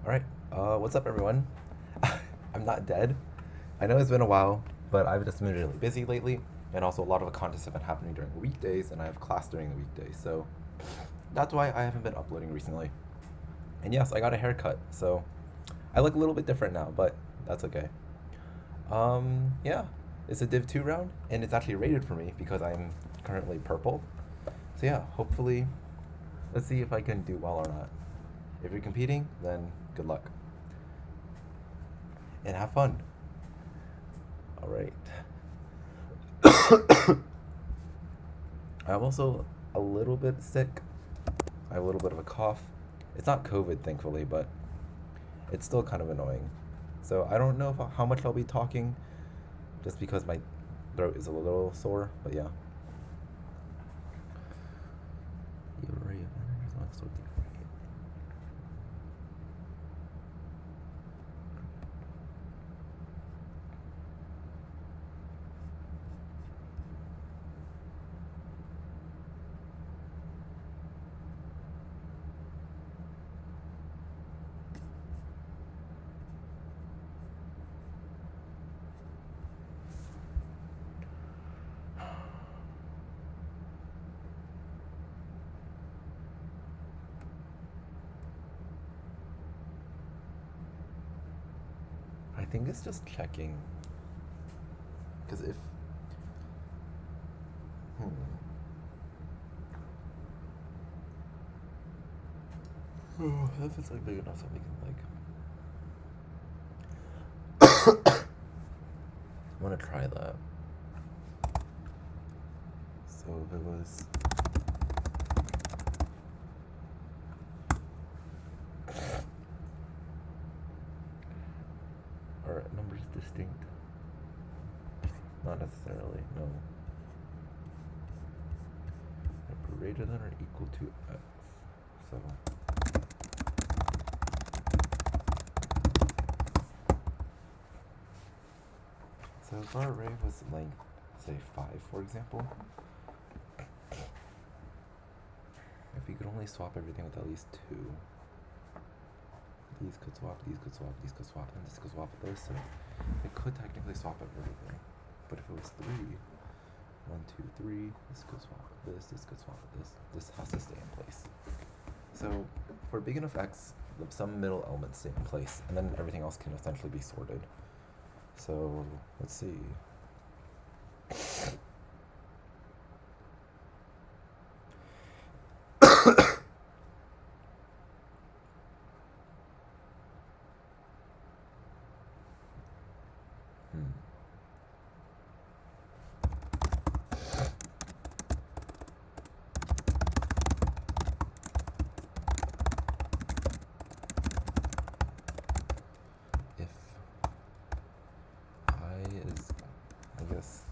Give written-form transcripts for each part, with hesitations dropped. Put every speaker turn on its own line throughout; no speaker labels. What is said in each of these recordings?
Alright, what's up everyone? I'm not dead. I know it's been a while, but I've just been really busy lately, and also a lot of the contents have been happening during the weekdays, and I have class during the weekdays, so that's why I haven't been uploading recently. And yes, I got a haircut, so I look a little bit different now, but that's okay. Yeah, it's a Div 2 round, and it's actually rated for me because I'm currently purple. So yeah, hopefully, let's see if I can do well or not. If you're competing, then good luck. And have fun. Alright. I'm also a little bit sick. I have a little bit of a cough. It's not COVID, thankfully, but it's still kind of annoying. So I don't know how much I'll be talking, just because my throat is a little sore, but yeah. I think it's just checking. Because if... if it's like big enough so we can like... I want to try that. So if it was... Are numbers distinct? Not necessarily, no. Greater than or equal to x. So if our array was length, say 5, for example, if we could only swap everything with at least 2, these could swap, these could swap, these could swap, and this could swap with this, so it could technically swap everything. But if it was 3, 1, 2, 3, this could swap with this could swap with this has to stay in place. So for big enough x, some middle elements stay in place, and then everything else can essentially be sorted. So let's see. If I is, I guess,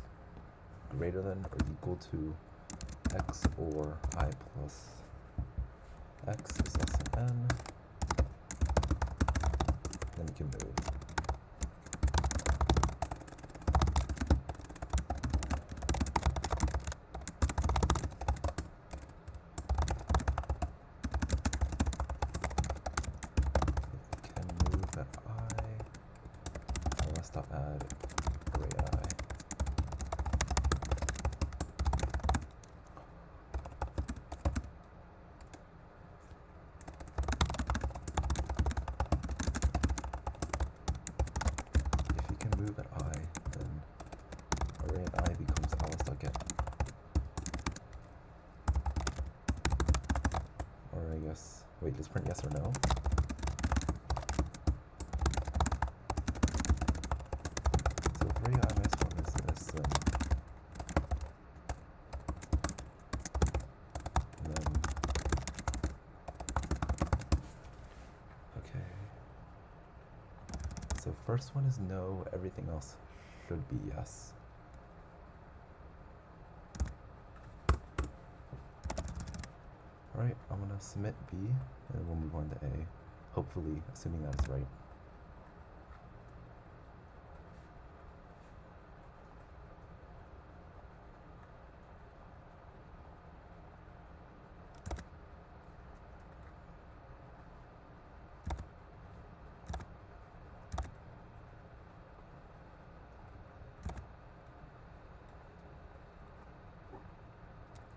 greater than or equal to x, or I plus x is less than n, then you can move. Can move at I, or stop at array I. If you can move at I, then array at I becomes I. Or I guess, wait, just print yes or no? So if array I minus 1 is this, then okay. So first one is no, everything else should be yes. Alright, I'm gonna submit B, and then we'll move on to A, hopefully, assuming that is right.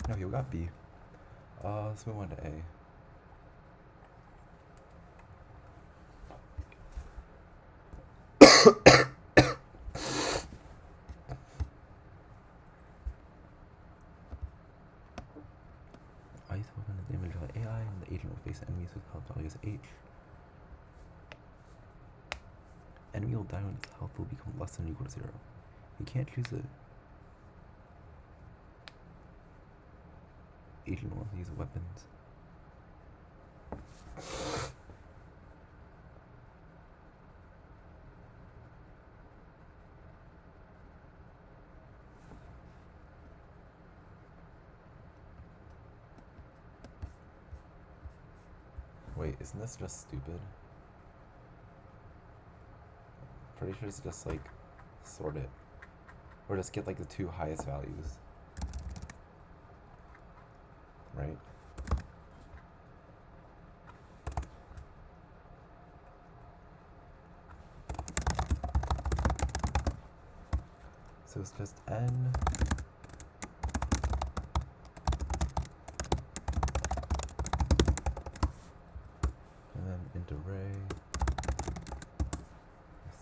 No, you got B. Let's move on to A. Ice weapon is the image of an AI, and the agent will face enemies with health values H. Enemy will die when its health will become less than or equal to 0. You can't choose it. Agent will use weapons. Wait, isn't this just stupid? Pretty sure it's just like sort it. Or just get like the 2 highest values. Right? So it's just N. And then int array.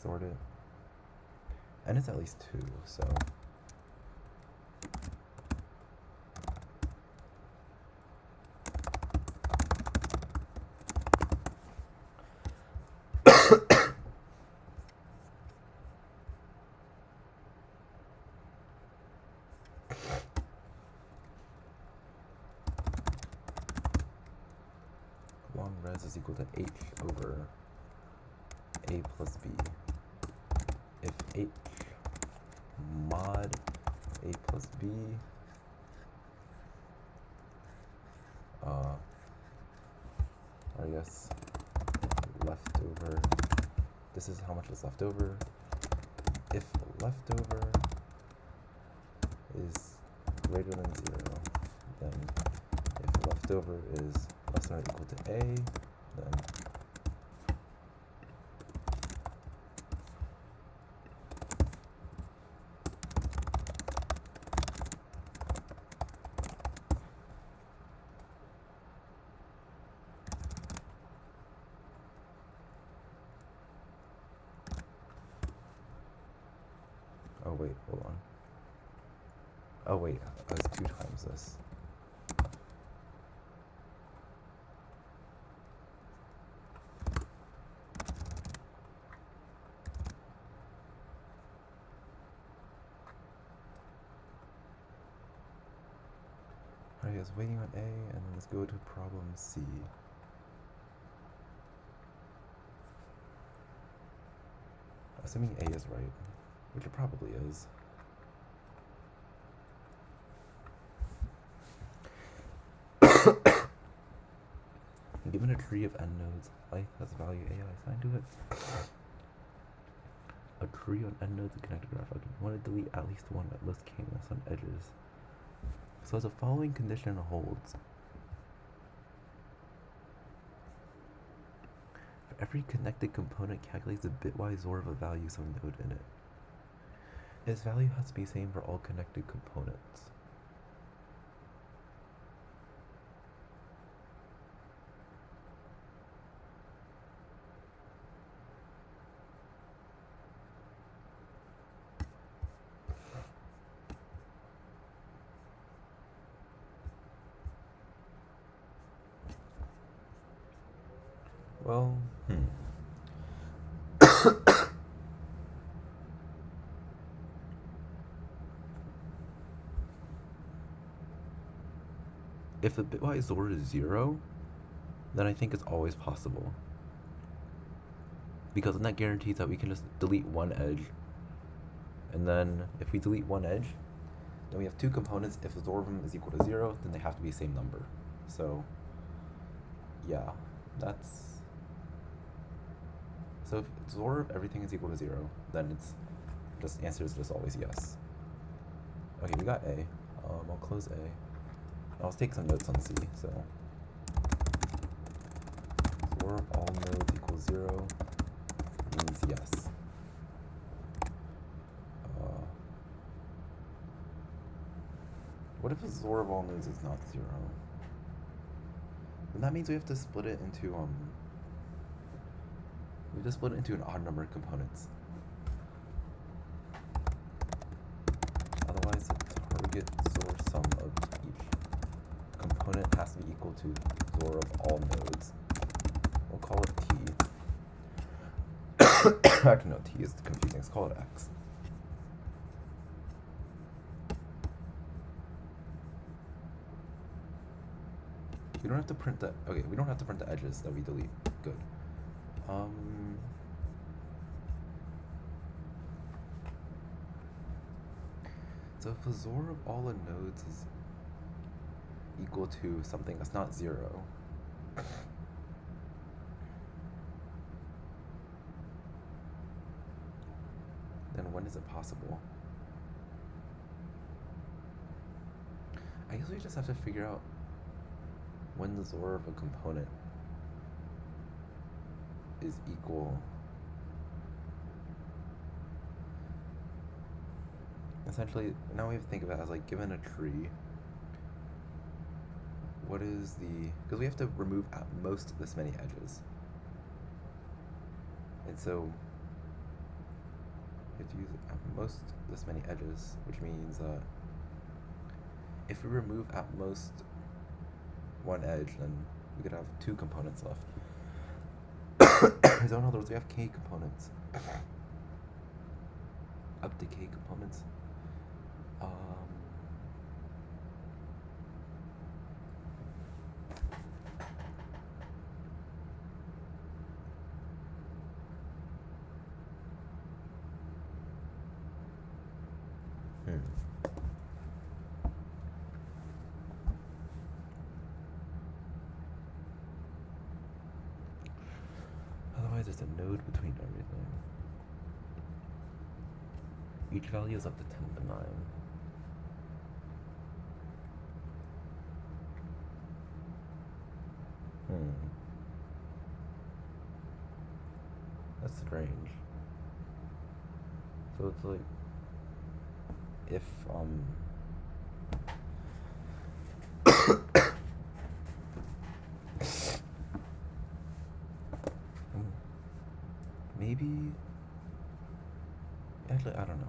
Sort it. And it's at least 2, so. Long res is equal to H over A plus B. If H mod A plus B I guess leftover, this is how much is left over. If leftover is greater than 0, then if leftover is less than or equal to A, then oh wait, hold on. Oh wait, I was 2 times this. Alright, I was waiting on A, and then let's go to problem C. Assuming A is right, which it probably is. Given a tree of n nodes, life has value AI assigned to it. A tree on n nodes is connected graph. Okay, you want to delete at least one at list k-ness on edges. So as the following condition holds, for every connected component calculates the bitwise XOR of a value some node in it. Its value has to be the same for all connected components. Well, if the bitwise XOR is 0, then I think it's always possible. Because then that guarantees that we can just delete one edge. And then if we delete one edge, then we have 2 components. If the XOR of them is equal to 0, then they have to be the same number. So, yeah, that's... So if XOR of everything is equal to 0, then it's just answer is just always yes. Okay, we got A. I'll close A. I'll take some notes on C. So XOR of all nodes equals 0 means yes. What What if the XOR of all nodes is not 0? Then that means we have to split it into an odd number of components. Otherwise, the target XOR sum of each component has to be equal to XOR of all nodes. We'll call it T. Actually, no, T is confusing. Let's call it X. We don't have to print the, okay, we don't have to print the edges that we delete. Good. So if the XOR of all the nodes is equal to something that's not 0, then when is it possible? I guess we just have to figure out when the XOR of a component is equal. Essentially, now we have to think about it as like, given a tree, what is the, because we have to remove at most this many edges. And so we have to use at most this many edges, which means if we remove at most one edge, then we could have 2 components left. So in other words, we have k components. Up to k components. Otherwise, there's a node between everything. Each value is up to 10 to the 9. That's strange. So it's like, if maybe, actually, I don't know.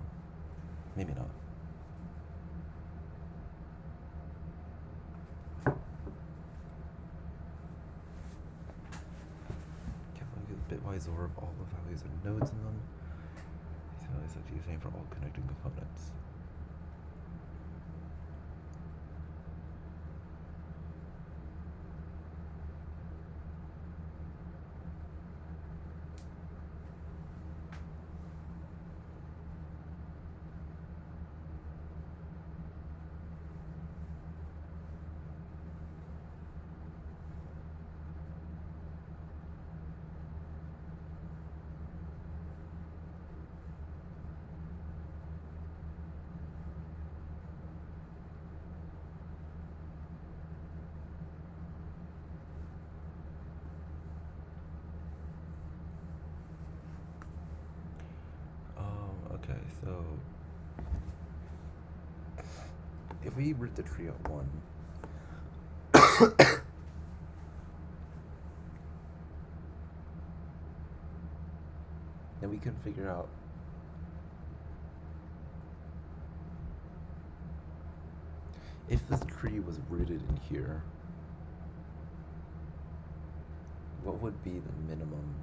Maybe not. Bitwise XOR of all the values of nodes in them. These values are the same for all connecting components. Okay, so if we root the tree at 1, then we can figure out if this tree was rooted in here, what would be the minimum?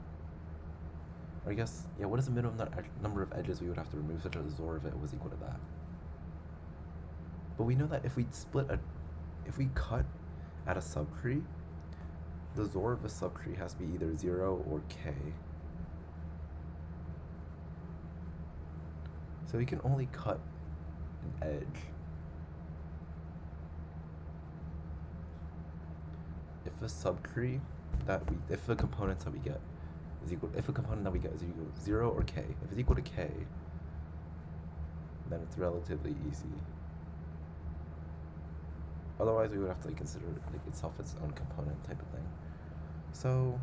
Or I guess, yeah, what is the minimum number of edges we would have to remove such that the XOR of it was equal to that? But we know that if we cut at a subtree, the XOR of a subtree has to be either 0 or k. So we can only cut an edge if a subtree if the components that we get is equal, if a component that we get is equal to 0 or k. If it's equal to k, then it's relatively easy. Otherwise, we would have to consider like itself its own component type of thing. So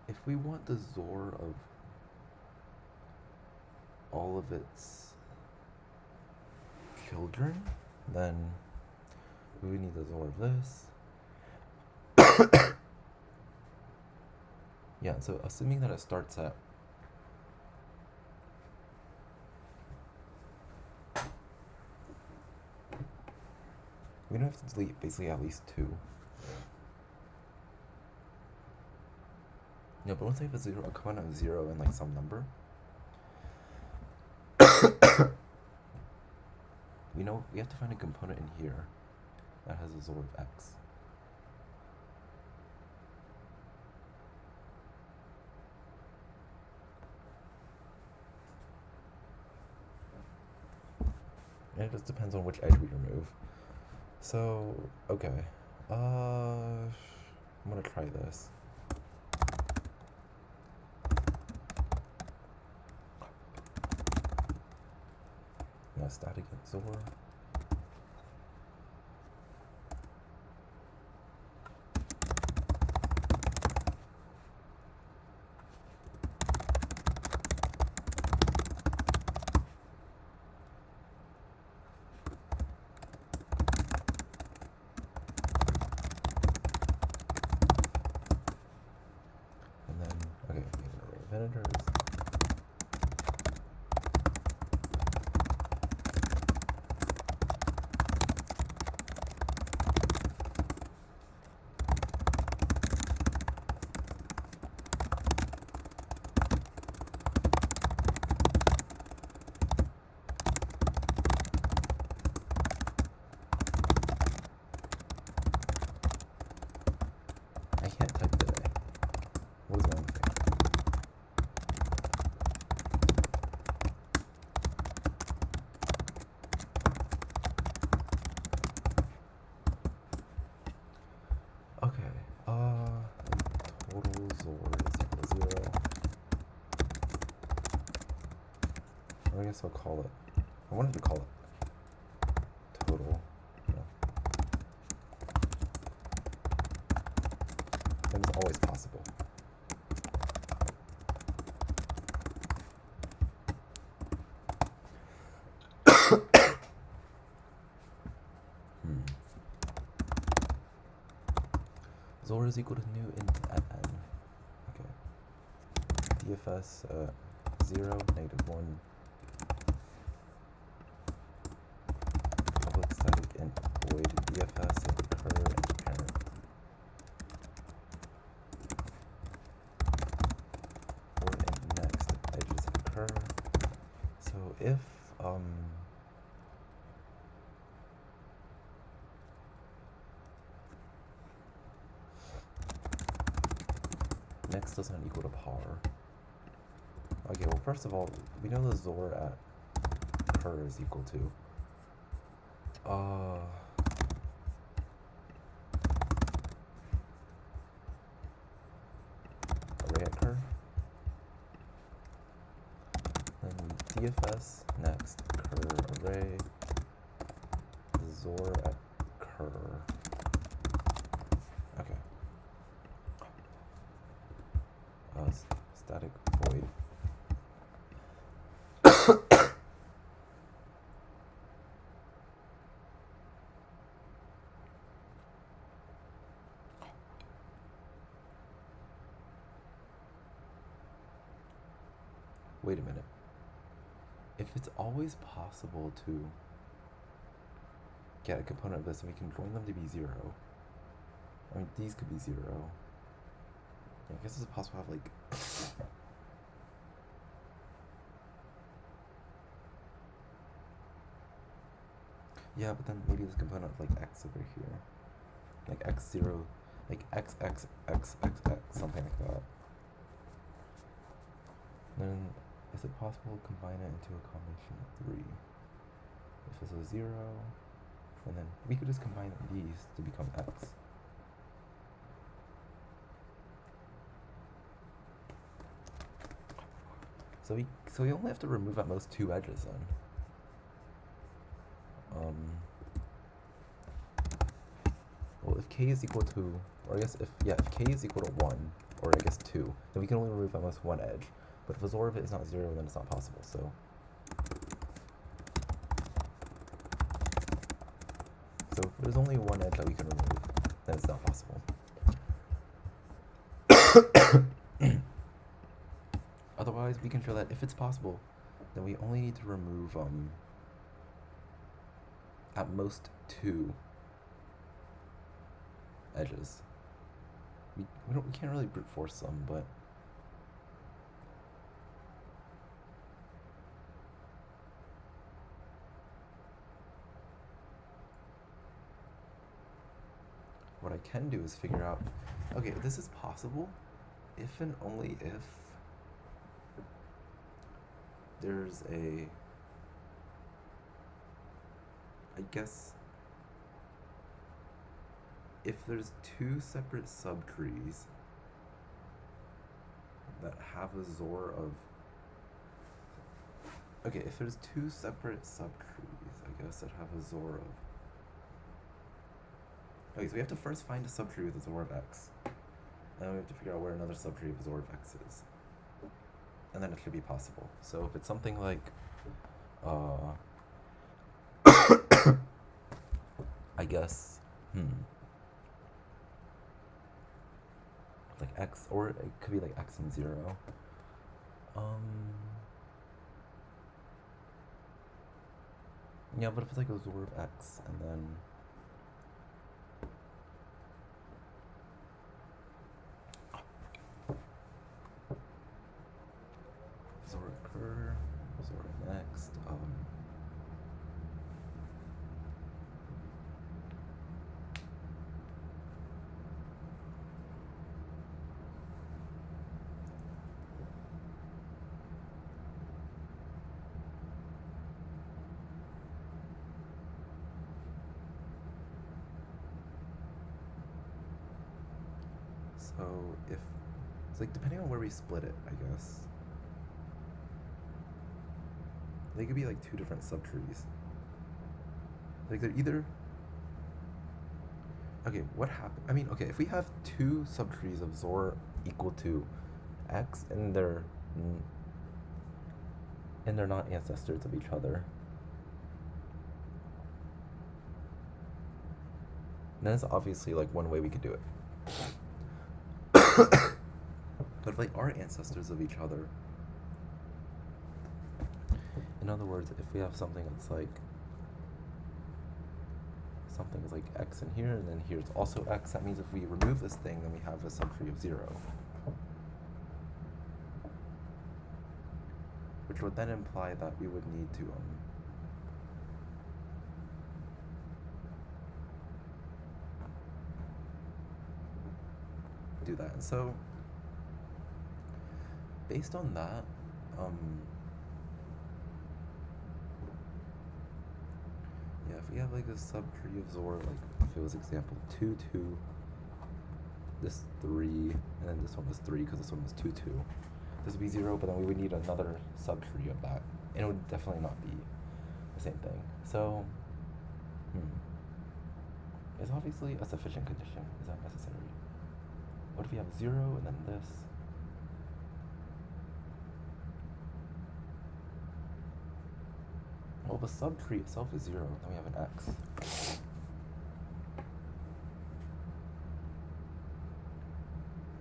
if we want the XOR of all of its children, then we would need the XOR of this. Yeah, so assuming that it starts at we don't have to delete basically at least 2. No, but once I have a component of 0 and like some number, we know we have to find a component in here that has a XOR of x. And it just depends on which edge we remove. So, okay. I'm gonna try this. Now static XOR. Editors. I can't type today. What is wrong with me? Total XOR is equal to 0. Or I guess I'll call it. I wanted to call it total. No. That is always possible. XOR is equal to new int at n. Okay. DFS 0, -1. Public static int void DFS occur and parent. Void int next edges occur. So if next does not equal to par. Okay, well first of all, we know the XOR at cur is equal to array at cur. Then DFS next cur array XOR at cur. Okay. Static void. Wait a minute. If it's always possible to get a component of this and we can join them to be 0, I mean, these could be 0. Yeah, I guess it's possible to have like yeah, but then maybe this component of like x over here, like x0, like x, something like that. Then is it possible to combine it into a combination of 3? If this is 0, and then we could just combine these to become x. So we only have to remove at most 2 edges then. Well, if k is equal to, or I guess if k is equal to 1, or I guess 2, then we can only remove at most 1 edge. But if the XOR of it is not 0, then it's not possible. So So if there's only one edge that we can remove, then it's not possible. Otherwise, we can show that if it's possible, then we only need to remove at most 2 edges. We can't really brute force them, but what I can do is figure out, okay, this is possible if and only if there's a, I guess, if there's 2 separate subtrees that have a XOR of, okay, if there's 2 separate subtrees, I guess, that have a XOR of, okay, so we have to first find a subtree with a XOR of X, and then we have to figure out where another subtree with a XOR of X is, and then it should be possible. So if it's something like, I guess, like X, or it could be like X and 0. Yeah, but if it's like a XOR of X, and then XOR occur, XOR next, so if, it's like depending on where we split it, I guess. They could be like 2 different subtrees. Like they're either, okay, what happened? I mean, okay, if we have 2 subtrees of XOR equal to X and they're not ancestors of each other, then it's obviously like one way we could do it. But if they are ancestors of each other, in other words, if we have something that's like, something is like X in here, and then here's also X, that means if we remove this thing, then we have a subtree of 0. Which would then imply that we would need to, do that. And so, based on that, yeah, if we have like a subtree of XOR, like if it was example 2, 2, this 3, and then this one was 3 because this one was 2, 2. This would be 0, but then we would need another subtree of that, and it would definitely not be the same thing. So, is obviously a sufficient condition. Is that necessary? What if we have 0 and then this? Well, the subtree itself is 0, then we have an X.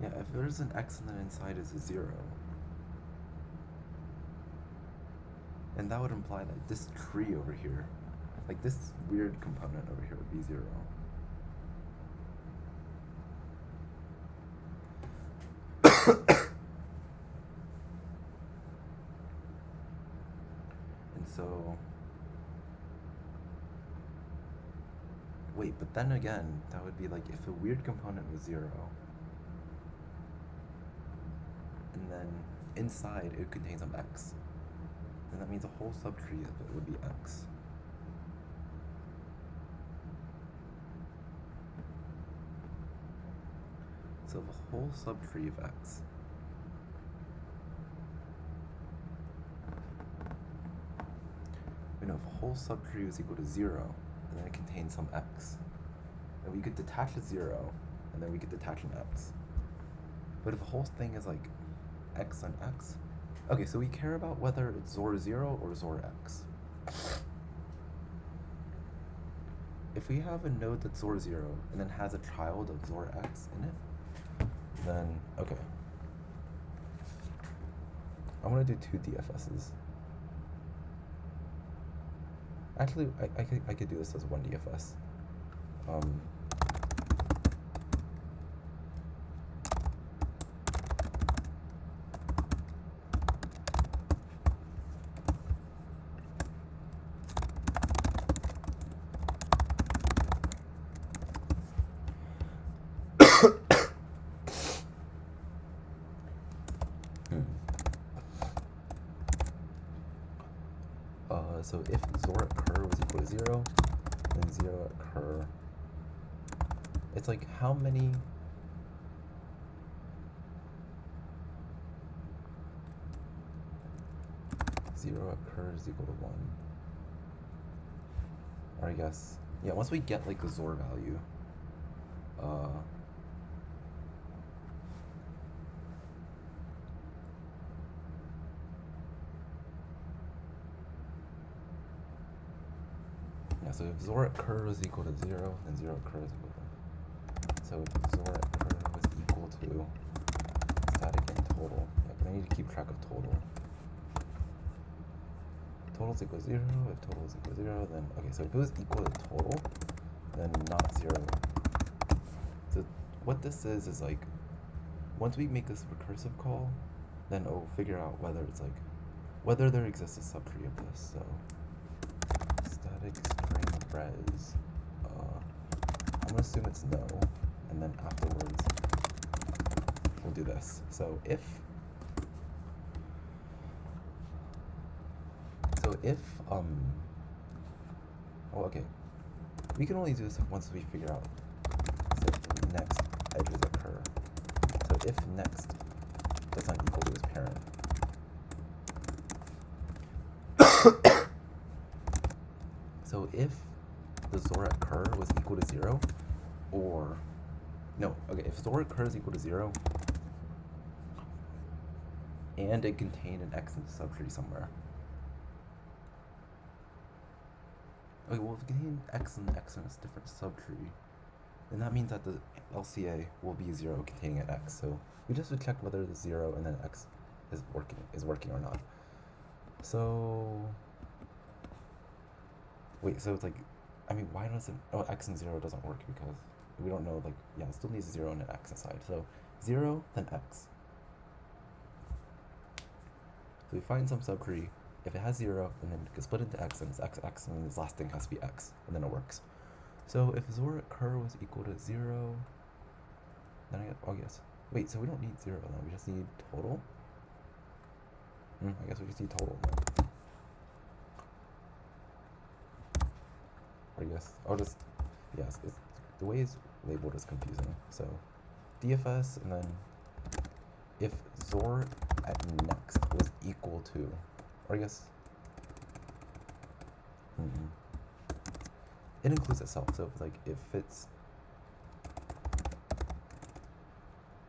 Yeah, if there's an X and then inside is a 0, and that would imply that this tree over here, like this weird component over here, would be 0. And so, wait, but then again, that would be like if the weird component was 0, and then inside it would contain some X, then that means a whole subtree of it would be X. So the whole subtree of X we know if a whole subtree is equal to 0, and then it contains some X, then we could detach a 0, and then we could detach an X. But if the whole thing is like X and X, okay, so we care about whether it's XOR 0 or XOR X. if we have a node that's XOR 0 and then has a child of XOR x in it, then, okay. I want to do 2 DFSs. Actually, I could do this as 1 DFS. So if XOR occur was equal to 0, then 0 occur. It's like how many? Zero occurs equal to 1. Or I guess, yeah, once we get like the XOR value, so if XOR occur was equal to 0, then 0 occurs equal to 1. So if XOR occur was equal to static and total. Yeah, but I need to keep track of total. Total is equal to 0. If total is equal to 0, then okay. So if it was equal to total, then not 0. So what this is like, once we make this recursive call, then it'll figure out whether it's like whether there exists a subtree of this. So static string res. I'm gonna assume it's no, and then afterwards we'll do this. So if oh, okay, we can only do this once we figure out if next edges occur. So if next does not equal to its parent. So if the XOR occur was equal to 0, or no, okay, if XOR occur is equal to 0 and it contained an x in the subtree somewhere. Okay, well, if it contained x and x in a different subtree, then that means that the LCA will be 0 containing an x. So we just would check whether the 0 and then x is working or not. So wait, so it's like, I mean, why doesn't, oh, x and 0 doesn't work because we don't know, like, yeah, it still needs 0 and an x inside. So 0, then x. So we find some subtree. If it has 0, and then it gets split into x, and it's x, x, and then this last thing has to be x, and then it works. So if XOR occur was equal to 0, then I guess, wait, so we don't need 0 then, we just need total? I guess we just need total then. Or I guess, I'll just, yes, the way it's labeled is confusing. So DFS, and then if XOR at next was equal to, or I guess, it includes itself. So it's like if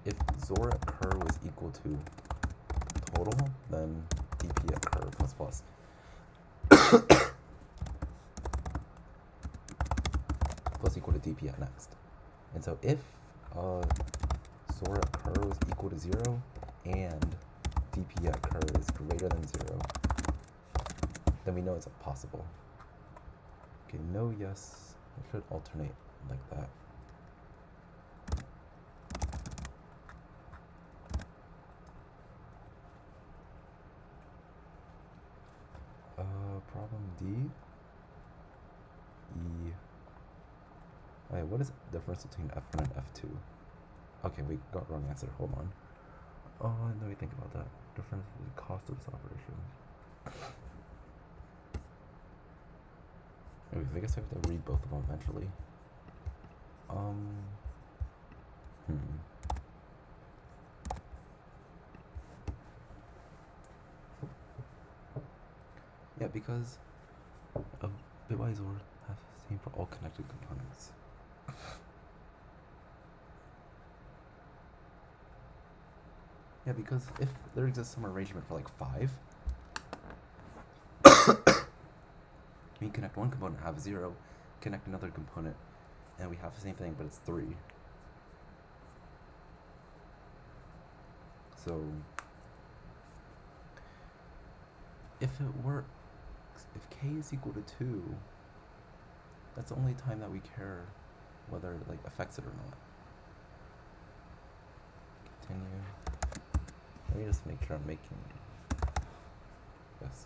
XOR occur was equal to total, then DP occur plus plus. Plus equal to DP at next. And so if XOR occur was equal to 0 and DP at occur is greater than 0, then we know it's possible. Okay, no, yes. I should alternate like that. Problem D. E. Wait, what is the difference between F1 and F2? Okay, we got wrong answer. Hold on. Let me think about that. Difference in the cost of this operation. Okay, I guess I have to read both of them eventually. Yeah, because bitwise OR has the same for all connected components. Yeah, because if there exists some arrangement for like 5, you connect one component, have 0, connect another component, and we have the same thing, but it's 3. So if it works, if k is equal to 2, that's the only time that we care whether it like affects it or not. Continue. Let me just make sure I'm making this.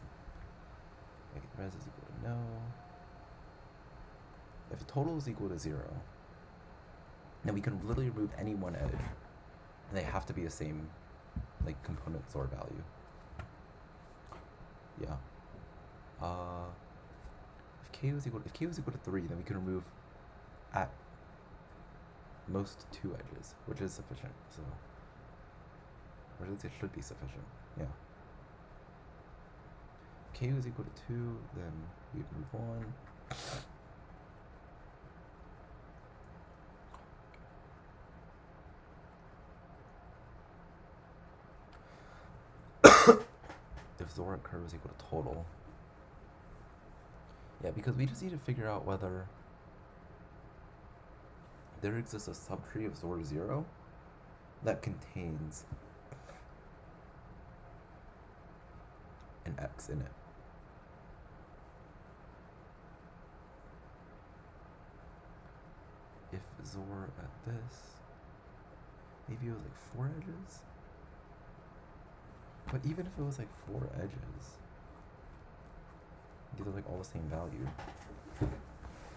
Make it res is equal to no. If total is equal to 0, then we can literally remove any one edge, and they have to be the same like component XOR value. Yeah. If k was equal to 3, then we can remove at most 2 edges, which is sufficient. So, or at least it should be sufficient. Yeah. If k was equal to 2, then we'd move on. If XOR at curve is equal to total. Yeah, because we just need to figure out whether there exists a subtree of XOR 0 that contains an x in it. If XOR at this, maybe it was like 4 edges? But even if it was like 4 edges, these are like all the same value.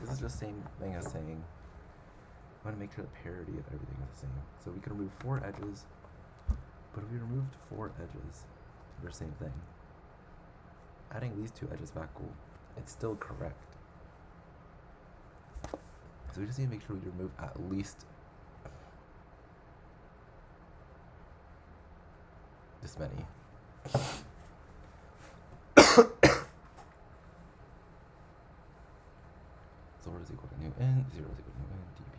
This is just the same thing as saying, I want to make sure the parity of everything is the same. So we can remove 4 edges, but if we removed 4 edges, they're the same thing. Adding these 2 edges back, it's still correct. So we just need to make sure we remove at least this many. XOR is equal to new int, 0 is equal to new int, dp.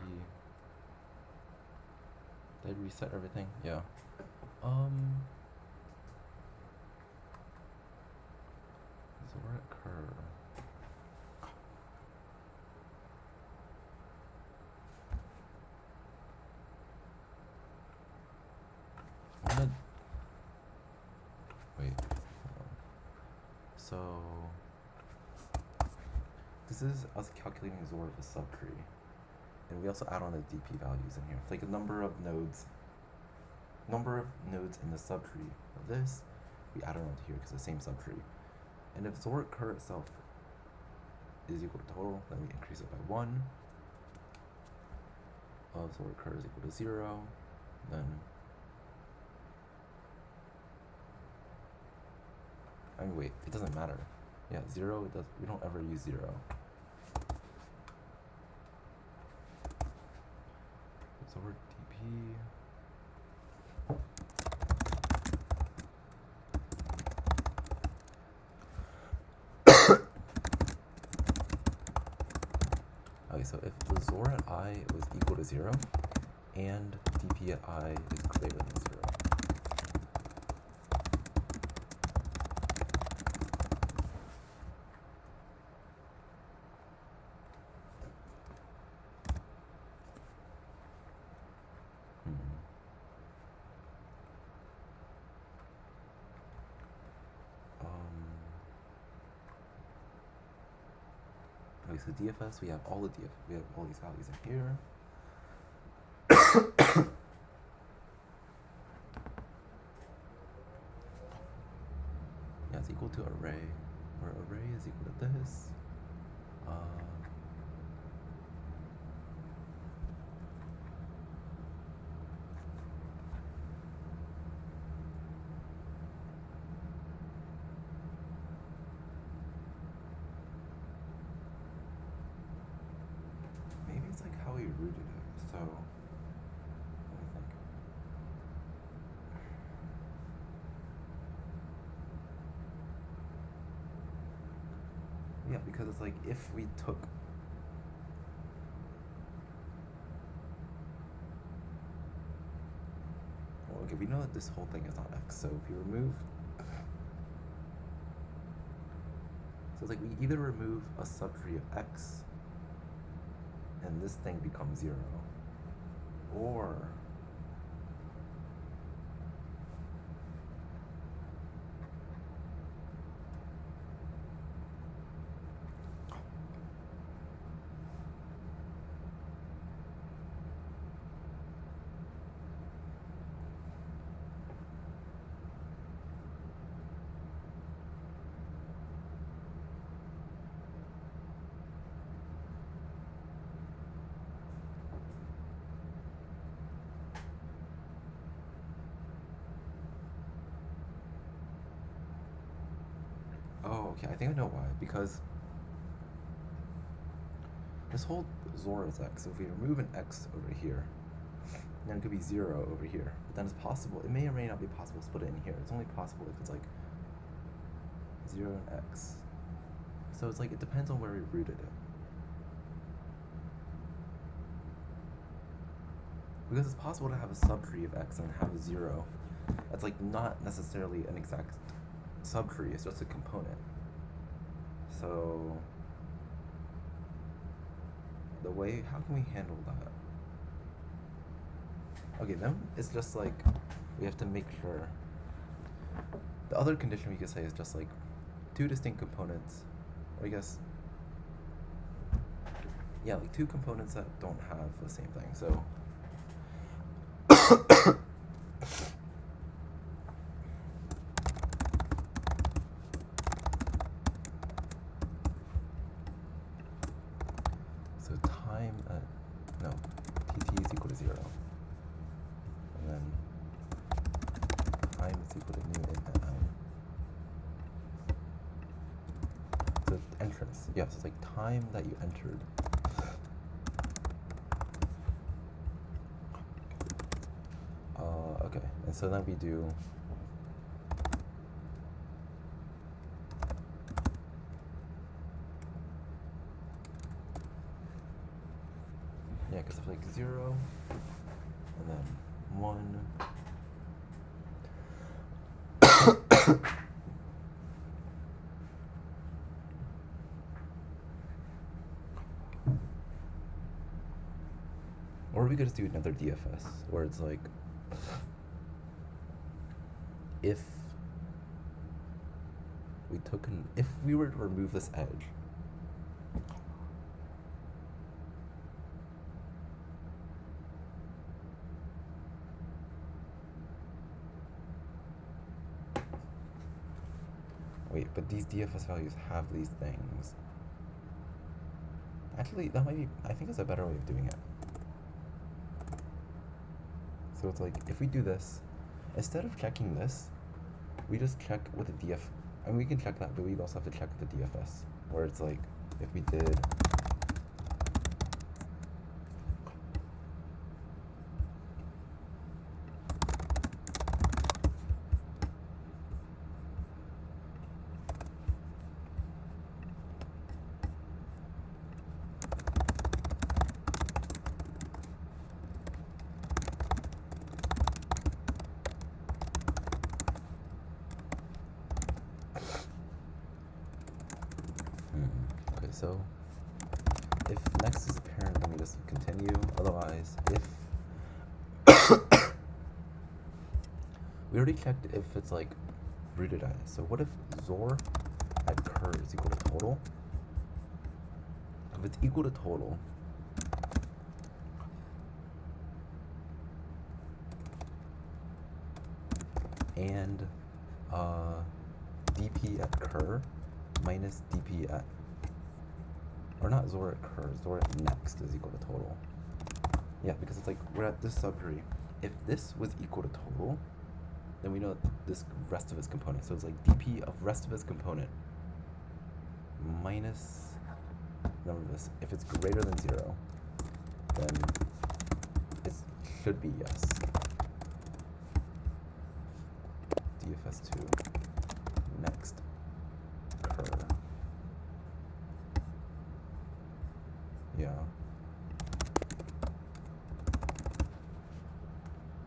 Did I reset everything? Yeah. XOR at curve. Wait. So this is us calculating XOR of a subtree, and we also add on the DP values in here. It's like a number of nodes in the subtree of this, we add it onto here because it's the same subtree. And if XOR at curve itself is equal to total, then we increase it by 1. XOR at curve is equal to 0, then wait, it doesn't matter. Yeah, 0, we don't ever use 0. XOR dp. Okay, so if the XOR at I was equal to 0, and dp at I is greater than 0. Okay, so DFS, we have all these values in here. Yeah, it's equal to array, where array is equal to this. Maybe it's like how we rooted it, so let me think. Yeah, because it's like if we took okay, we know that this whole thing is not x, so if you remove so it's like we either remove a subtree of x then this thing becomes 0. Or oh, okay, I think I know why. Because this whole XOR is x. So if we remove an x over here, then it could be 0 over here. But then it's possible, it may or may not be possible to split it in here. It's only possible if it's like 0 and x. So it's like, it depends on where we rooted it. Because it's possible to have a subtree of x and have a 0. That's like not necessarily an exact subtree, it's just a component. So the way, how can we handle that? Okay, then it's just like, we have to make sure. The other condition we could say is just like 2 distinct components, or I guess, yeah, like 2 components that don't have the same thing. So so time at, no, pt is equal to 0. And then time is equal to new int at time. So entrance, yes, it's like time that you entered. Okay, and so then we do yeah, because it's like 0 and then 1. Or we could just do another DFS where it's like, if we were to remove this edge, wait, but these DFS values have these things. Actually, that might be, I think it's a better way of doing it. So it's like, if we do this, instead of checking this, we just check with the DF, and we can check that, but we also have to check the DFS, where it's like, if we did so if next is apparent, then we just continue. Otherwise, if we already checked if it's like rooted at it. So what if XOR at cur is equal to total? If it's equal to total, and dp at cur minus dp at, or not XOR at cur, XOR at next is equal to total. Yeah, because it's like, we're at this subtree. If this was equal to total, then we know this rest of its component. So it's like dp of rest of its component minus, remember this, if it's greater than 0, then it should be yes. DFS2 next cur. Yeah.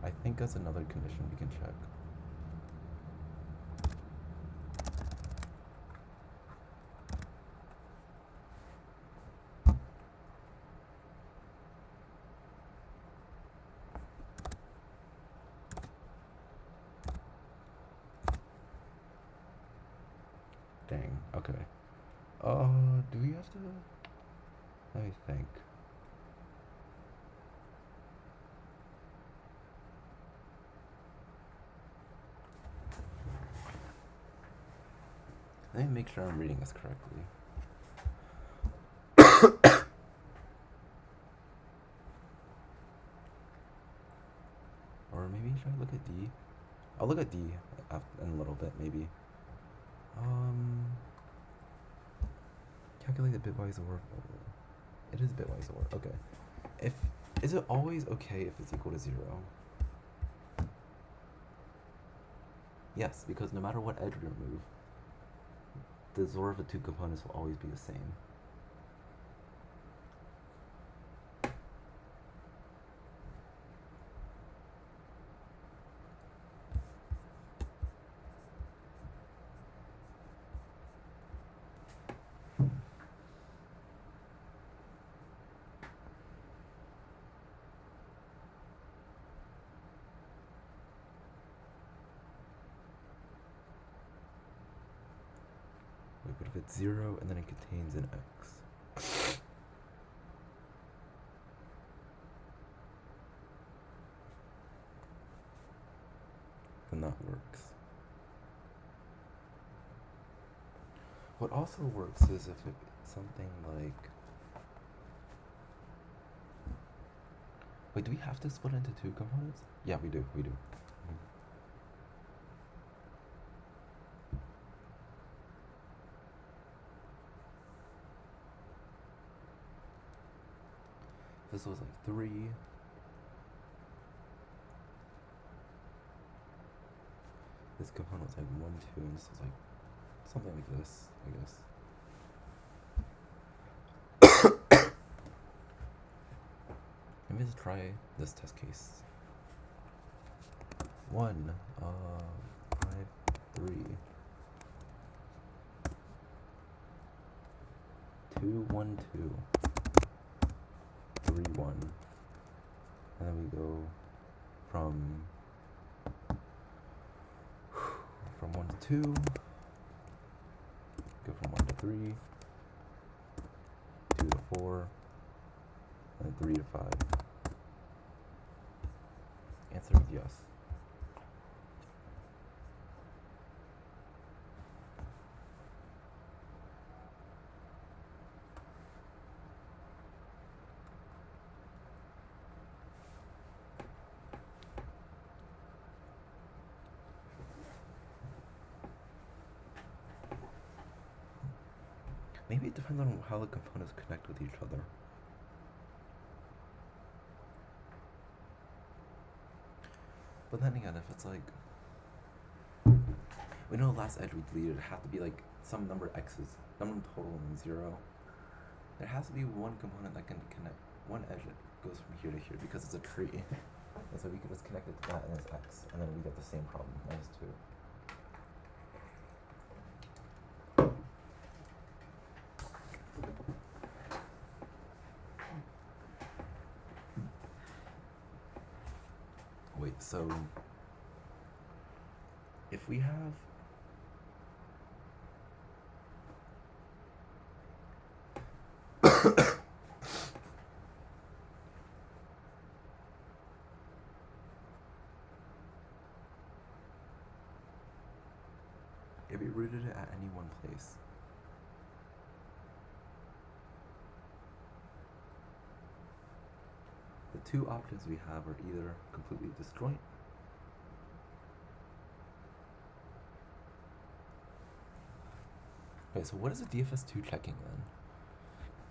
I think that's another condition we can check. Dang. Okay. Do we have to? Let me think. Let me make sure I'm reading this correctly. Or maybe should I look at D? I'll look at D in a little bit, maybe. Calculate the bitwise OR. It is bitwise OR. Okay. Is it always okay if it's equal to 0? Yes, because no matter what edge we remove, the XOR of the two components will always be the same. Wait, but if it's 0 and then it contains an x? Then that works. What also works is if it's something like... Wait, do we have to split into two components? Yeah, we do. This was like 3. This component was like 1, 2, and this was like something like this, I guess. Let me just try this test case. 1, 5, 3. 2, 1, 2. 3, 1. And then we go from 1 to 2. Go from 1 to 3. 2 to 4. And 3 to 5. Answer is yes. Maybe it depends on how the components connect with each other. But then again, if it's like, we know the last edge we deleted had to be like some number x's, number total and 0. There has to be one component that can connect, one edge that goes from here to here because it's a tree. And so we can just connect it to that and it's x, and then we get the same problem, -2. Wait, so if we have if we rooted it at any one place, the two options we have are either completely disjoint Okay, so what is a DFS2 checking then?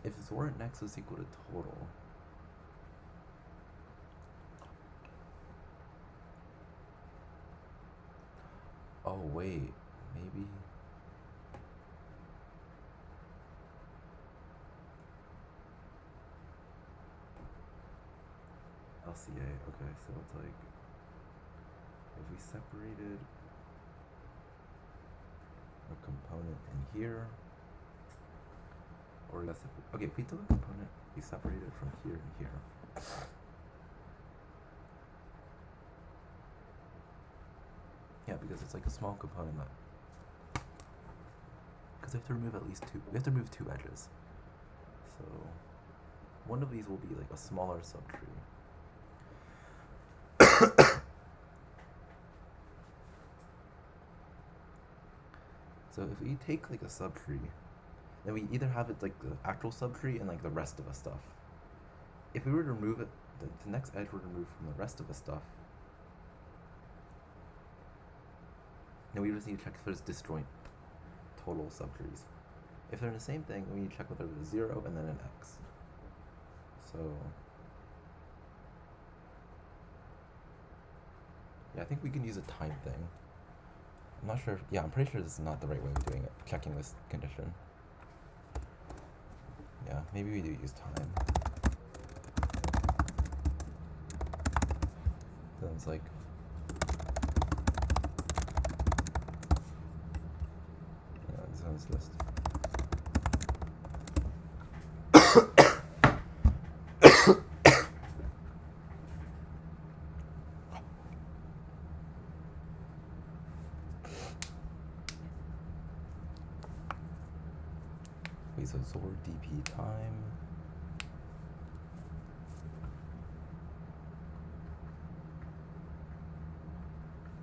If XOR at next is equal to total, oh wait, maybe LCA, okay, so it's like if we separated a component in here, or less okay, if we took a component, we separated it from here and here. Yeah, because it's like a small component that we have to remove at least two. We have to remove two edges. So one of these will be like a smaller subtree. So if we take like a subtree, then we either have it like the actual subtree and like the rest of the stuff. If we were to remove it, the next edge we're removed from the rest of the stuff, then we just need to check if there's disjoint total subtrees. If they're the same thing, we need to check whether there's 0 and then an x. So yeah, I think we can use a time thing. I'm not sure. Yeah, I'm pretty sure this is not the right way of doing it, checking this condition. Yeah, maybe we do use time. Sounds like this one's list. Wait, so Zor dp time.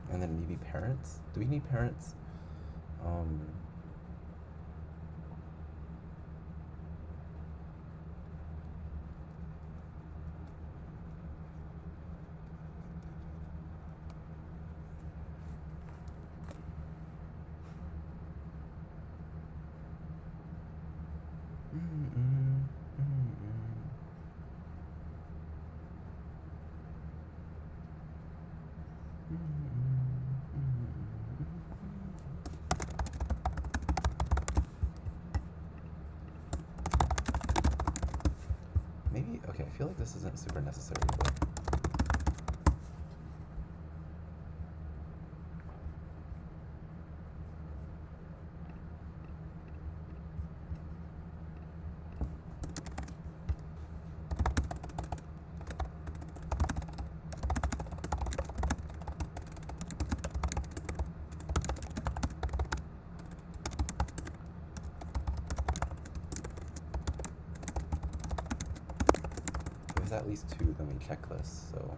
And then maybe parents? Do we need parents? Maybe, okay, I feel like this isn't super necessary, but at least 2, then we check this, so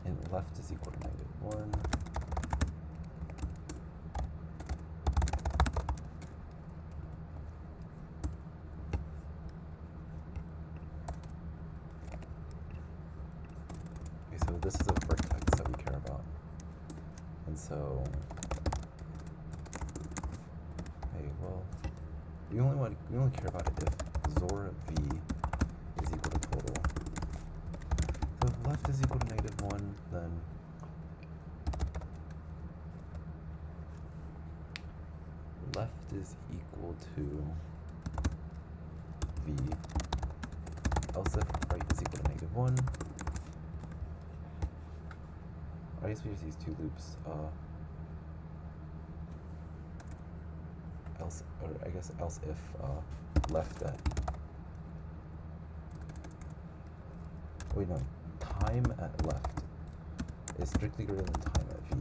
and left is equal to -1. Okay, so this is a vertex that we care about, and so we only care about it if Zor v is equal to total. So if left is equal to -1, then left is equal to v, else if right is equal to -1. I guess we just use 2 loops. Else, or I guess else if left at, wait no, time at left is strictly greater than time at v.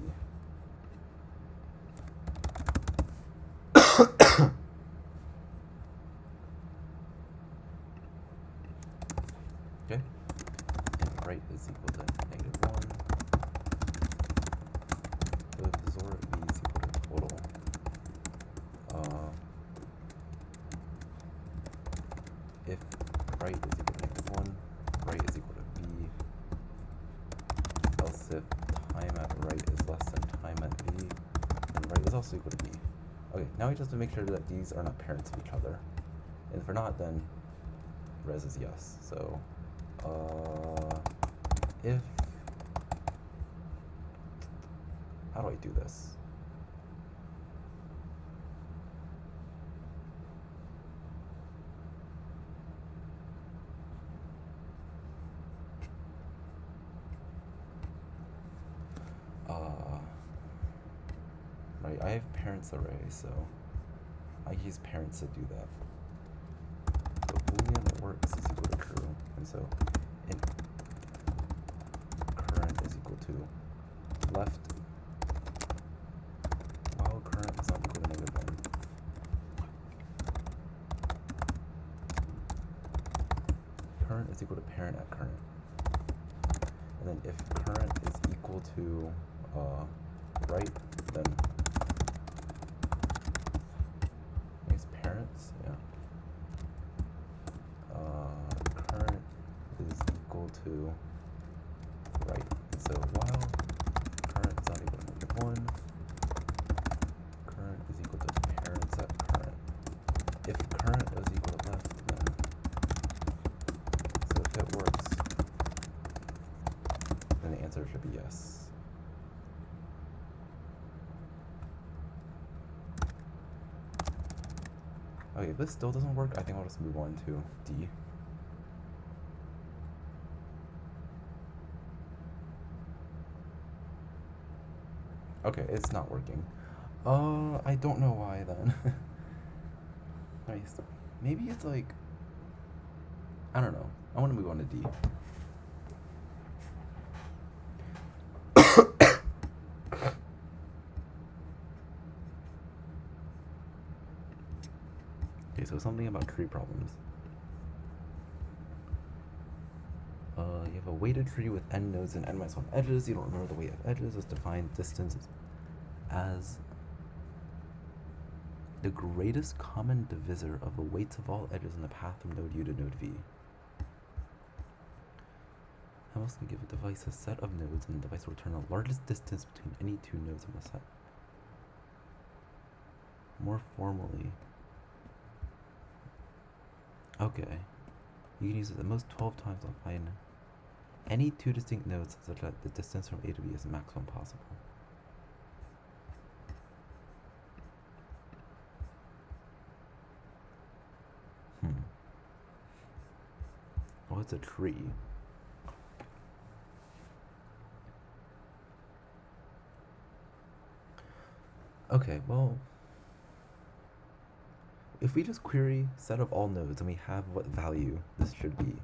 Okay, and right is equal to -1. So if Zor v is equal to total, if right is equal to -1, right is equal to v, else if time at right is less than time at v, then right is also equal to v. Okay, now we just have to make sure that these are not parents of each other. And if they're not, then res is yes. So, if, how do I do this? Right, I have parents array, so I use parents to do that. So boolean works is equal to true, and so in current is is equal to left while current is not equal to -1. Current is equal to parent at current. And then if current is equal to right, then it's parents, yeah. Current is equal to right. So while current is not equal to -1, current is equal to parents at current. If current is equal to left, then so if it works, then the answer should be yes. Okay, if this still doesn't work, I think I'll just move on to D. Okay, it's not working. I don't know why then. Nice. Maybe it's like, I don't know. I want to move on to D. Okay, so something about tree problems. You have a weighted tree with n nodes and n-1 edges. You don't remember the weight of edges. Let's define distance as the greatest common divisor of the weights of all edges in the path from node U to node V. Hamilton can give a device a set of nodes, and the device will return the largest distance between any two nodes in the set. More formally, okay, you can use it at most 12 times on find any two distinct nodes such that the distance from A to B is the maximum possible. Well, it's a tree. Okay, well, if we just query set of all nodes and we have what value this should be,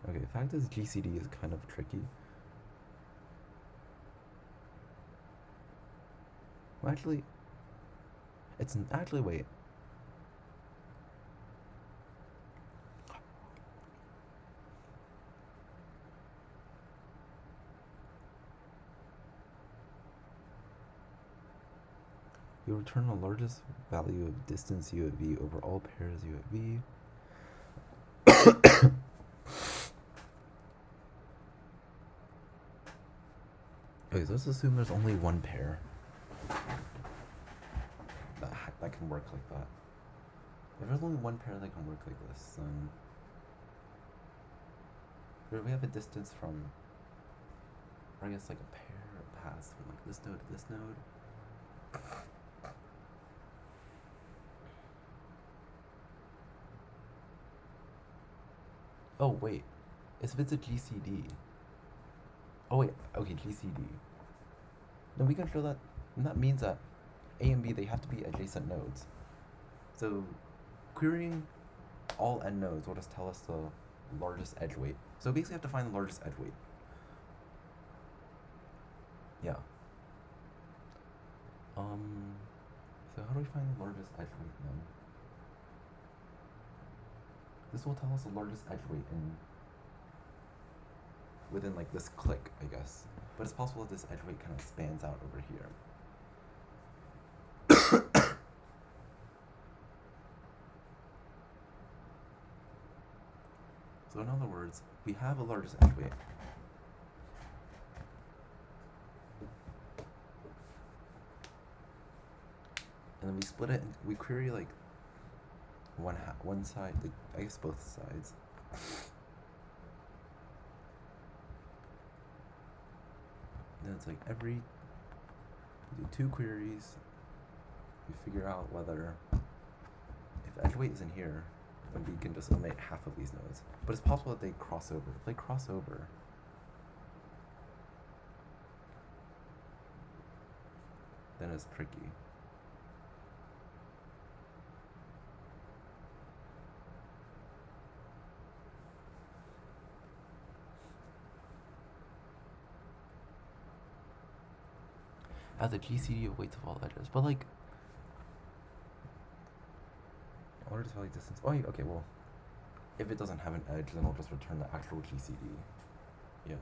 okay, the fact is GCD is kind of tricky. Well, actually, wait. You return the largest value of distance U at V over all pairs U at V. Okay, so let's assume there's only one pair that can work like that. If there's only one pair that can work like this, then we have a distance from, or I guess like a pair paths from like this node to this node. Oh wait, if it's a GCD. Oh wait, okay, GCD. Then we can show that, and that means that A and B, they have to be adjacent nodes. So querying all n nodes will just tell us the largest edge weight. So we basically have to find the largest edge weight. Yeah. So how do we find the largest edge weight then? This will tell us the largest edge weight within like this click, I guess. But it's possible that this edge weight kind of spans out over here. So in other words, we have a largest edge weight. And then we split it, and we query like one side, like, I guess both sides. And then it's like we do 2 queries, we figure out whether, if edge weight is in here, then we can just eliminate half of these nodes. But it's possible that they cross over. If they cross over, then it's tricky. as a GCD of weights of all edges. But like, order to value distance. Oh, okay. Well, if it doesn't have an edge, then we'll just return the actual GCD. Yeah.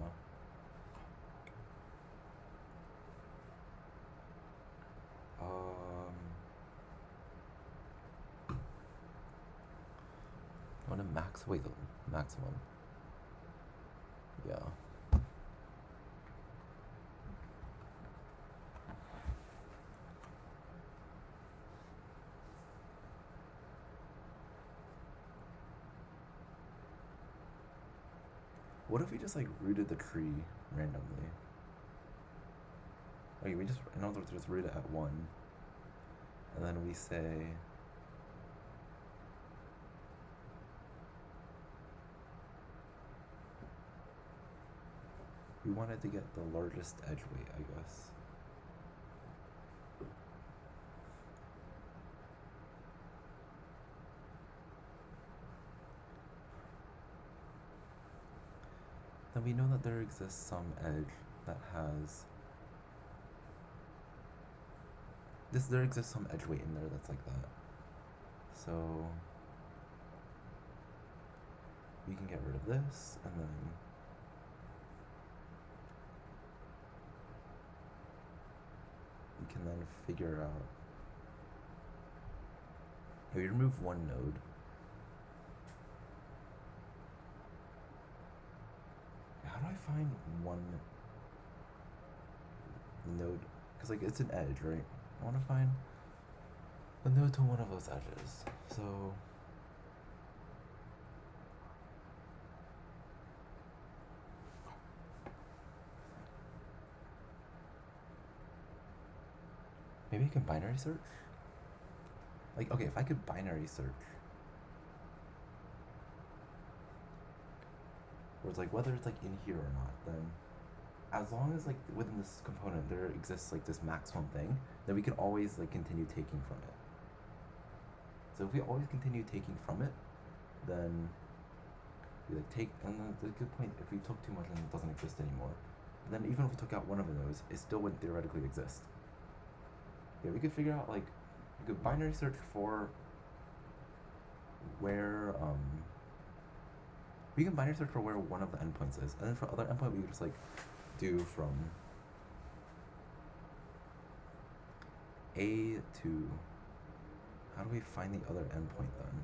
I want to max. Wait, the maximum. Yeah. What if we just like rooted the tree randomly? Okay, we just, in other words, just root it at 1. And then we say, we wanted to get the largest edge weight, I guess. Then we know that there exists some edge that has this. There exists some edge weight in there that's like that. So we can get rid of this, and then we can then figure out. If we remove one node, how do I find one node? Because like it's an edge, right? I want to find a node to one of those edges. So maybe I can binary search? Like, okay, if I could binary search, where it's like, whether it's like in here or not, then as long as like within this component there exists like this maximum thing, then we can always like continue taking from it. So if we always continue taking from it, then we like take, and then the good point, if we took too much and it doesn't exist anymore, then even if we took out one of those, it still wouldn't theoretically exist. Yeah, we could figure out like, we could binary search for where, we can binary search for where one of the endpoints is, and then for other endpoint we could just like do from A to, how do we find the other endpoint then?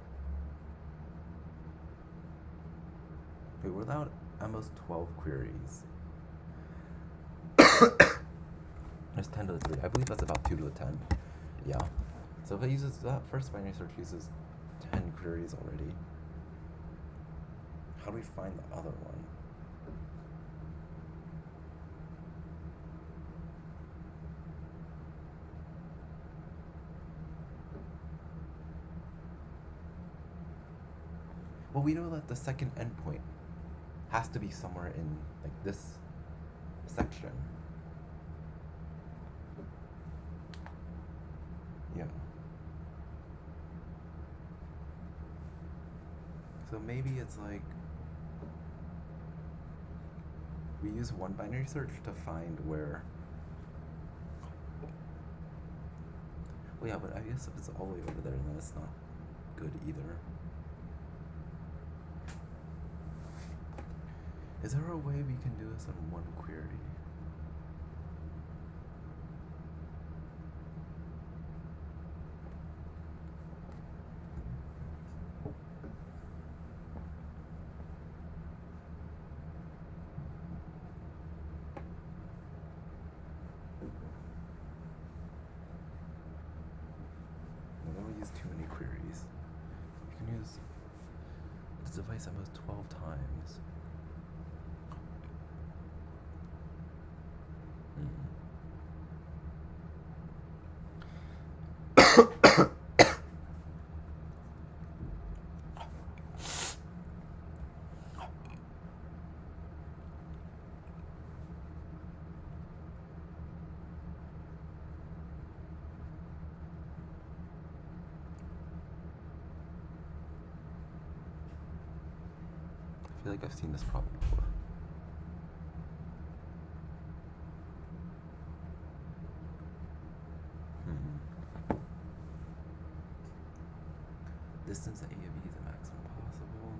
Wait, we're allowed almost 12 queries. There's 10 to the 3. I believe that's about 2 to the 10. Yeah. So if it uses, that first binary search uses 10 queries already. How do we find the other one? Well, we know that the second endpoint has to be somewhere in like this section. Yeah. So maybe it's like we use one binary search to find where. Well, yeah, but I guess if it's all the way over there, then it's not good either. Is there a way we can do this in one query? We don't use too many queries. You can use this device almost 12 times. I feel like I've seen this problem before. Distance A of B is the maximum possible.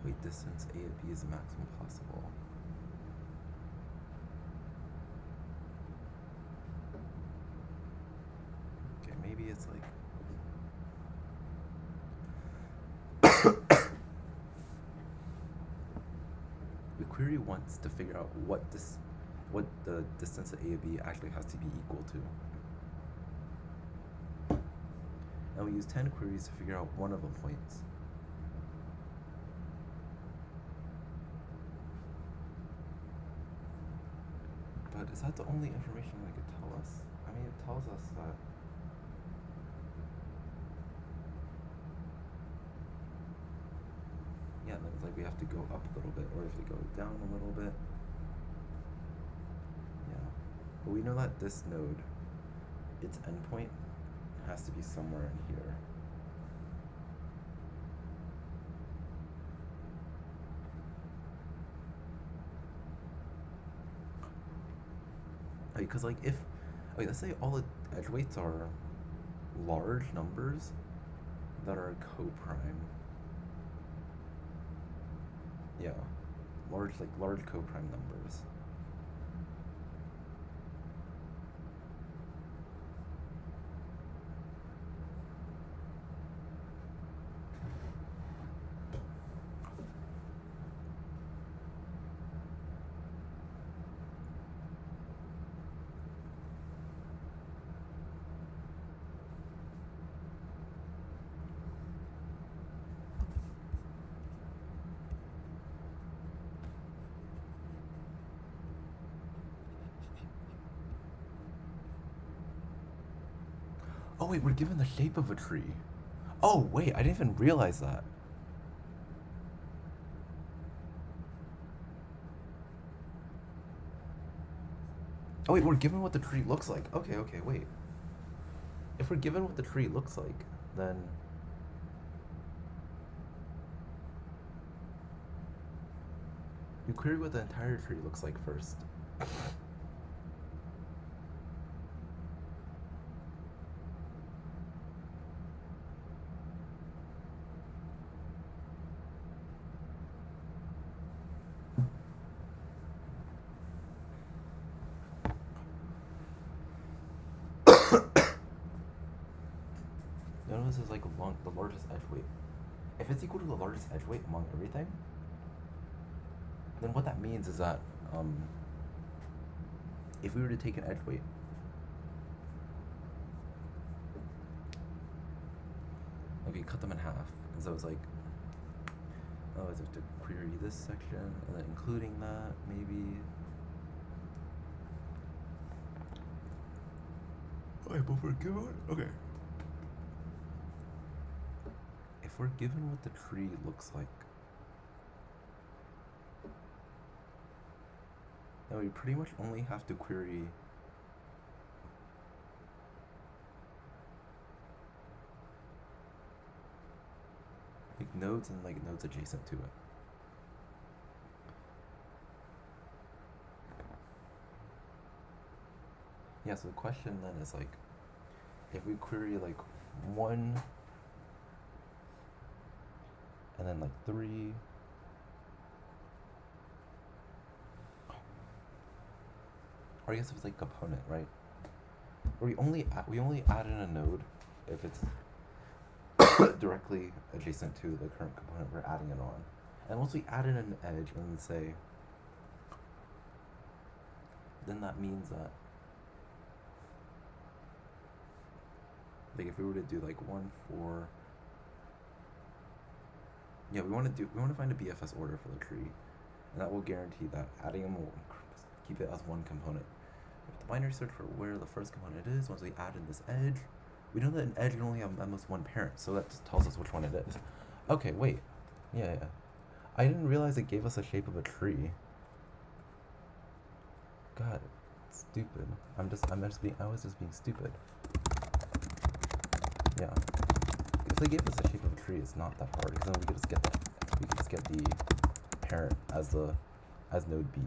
Wait, distance A of B is the maximum possible. Okay, maybe it's like the query wants to figure out what the distance of A of B actually has to be equal to. And we use 10 queries to figure out one of the points. But is that the only information it could tell us? I mean, it tells us that yeah, then it's like we have to go up a little bit, or if we go down a little bit. Yeah. But we know that this node, its endpoint, has to be somewhere in here. Because like if, okay, let's say all the edge weights are large numbers that are coprime. Yeah, large coprime numbers. Oh wait, we're given the shape of a tree. Oh wait, I didn't even realize that. Oh wait, we're given what the tree looks like. Okay, wait. If we're given what the tree looks like, then you query what the entire tree looks like first. Notice is like the largest edge weight. If it's equal to the largest edge weight among everything, then what that means is that if we were to take an edge weight, okay, cut them in half, and so it's like, oh, I have to query this section, and then including that, maybe. Okay, but we're given, okay. If we're given what the tree looks like, then we pretty much only have to query like nodes and like nodes adjacent to it. Yeah, so the question then is like, if we query like 1 and then like 3, or I guess it was like component, right? Or we only add in a node if it's directly adjacent to the current component we're adding it on. And once we add in an edge and say, then that means that like if we were to do like 1, 4, yeah, we want to find a BFS order for the tree, and that will guarantee that adding them will keep it as one component. If the binary search for where the first component is, once we add in this edge, we know that an edge can only have at most one parent, so that just tells us which one it is. Okay, wait, yeah. I didn't realize it gave us the shape of a tree. God, it's stupid. I was just being stupid. Yeah. If they gave us the shape of a tree, it's not that hard, because then we could just get the parent as node B.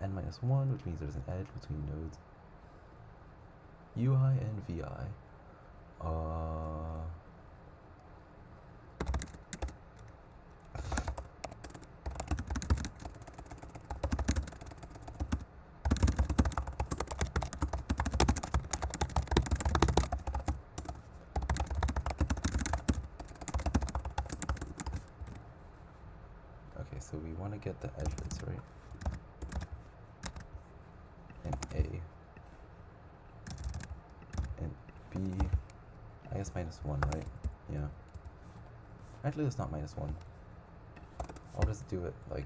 N minus 1, which means there's an edge between nodes UI and VI. Okay, so we want to get the edges, right? And A. And B, I guess minus 1, right? Yeah. Actually, it's not minus 1. I'll just do it like,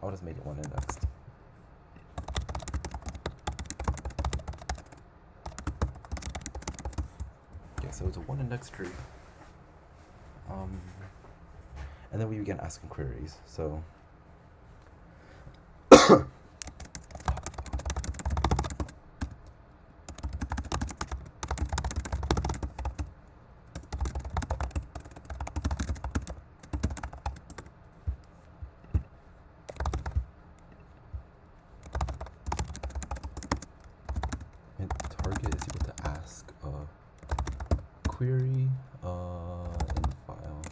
I'll just make it 1 indexed. Okay, so it's a 1 index tree. And then we begin asking queries. So and target is equal to ask query in file.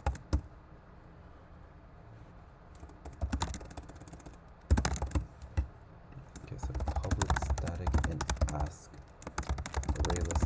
Okay, so public static int ask array list.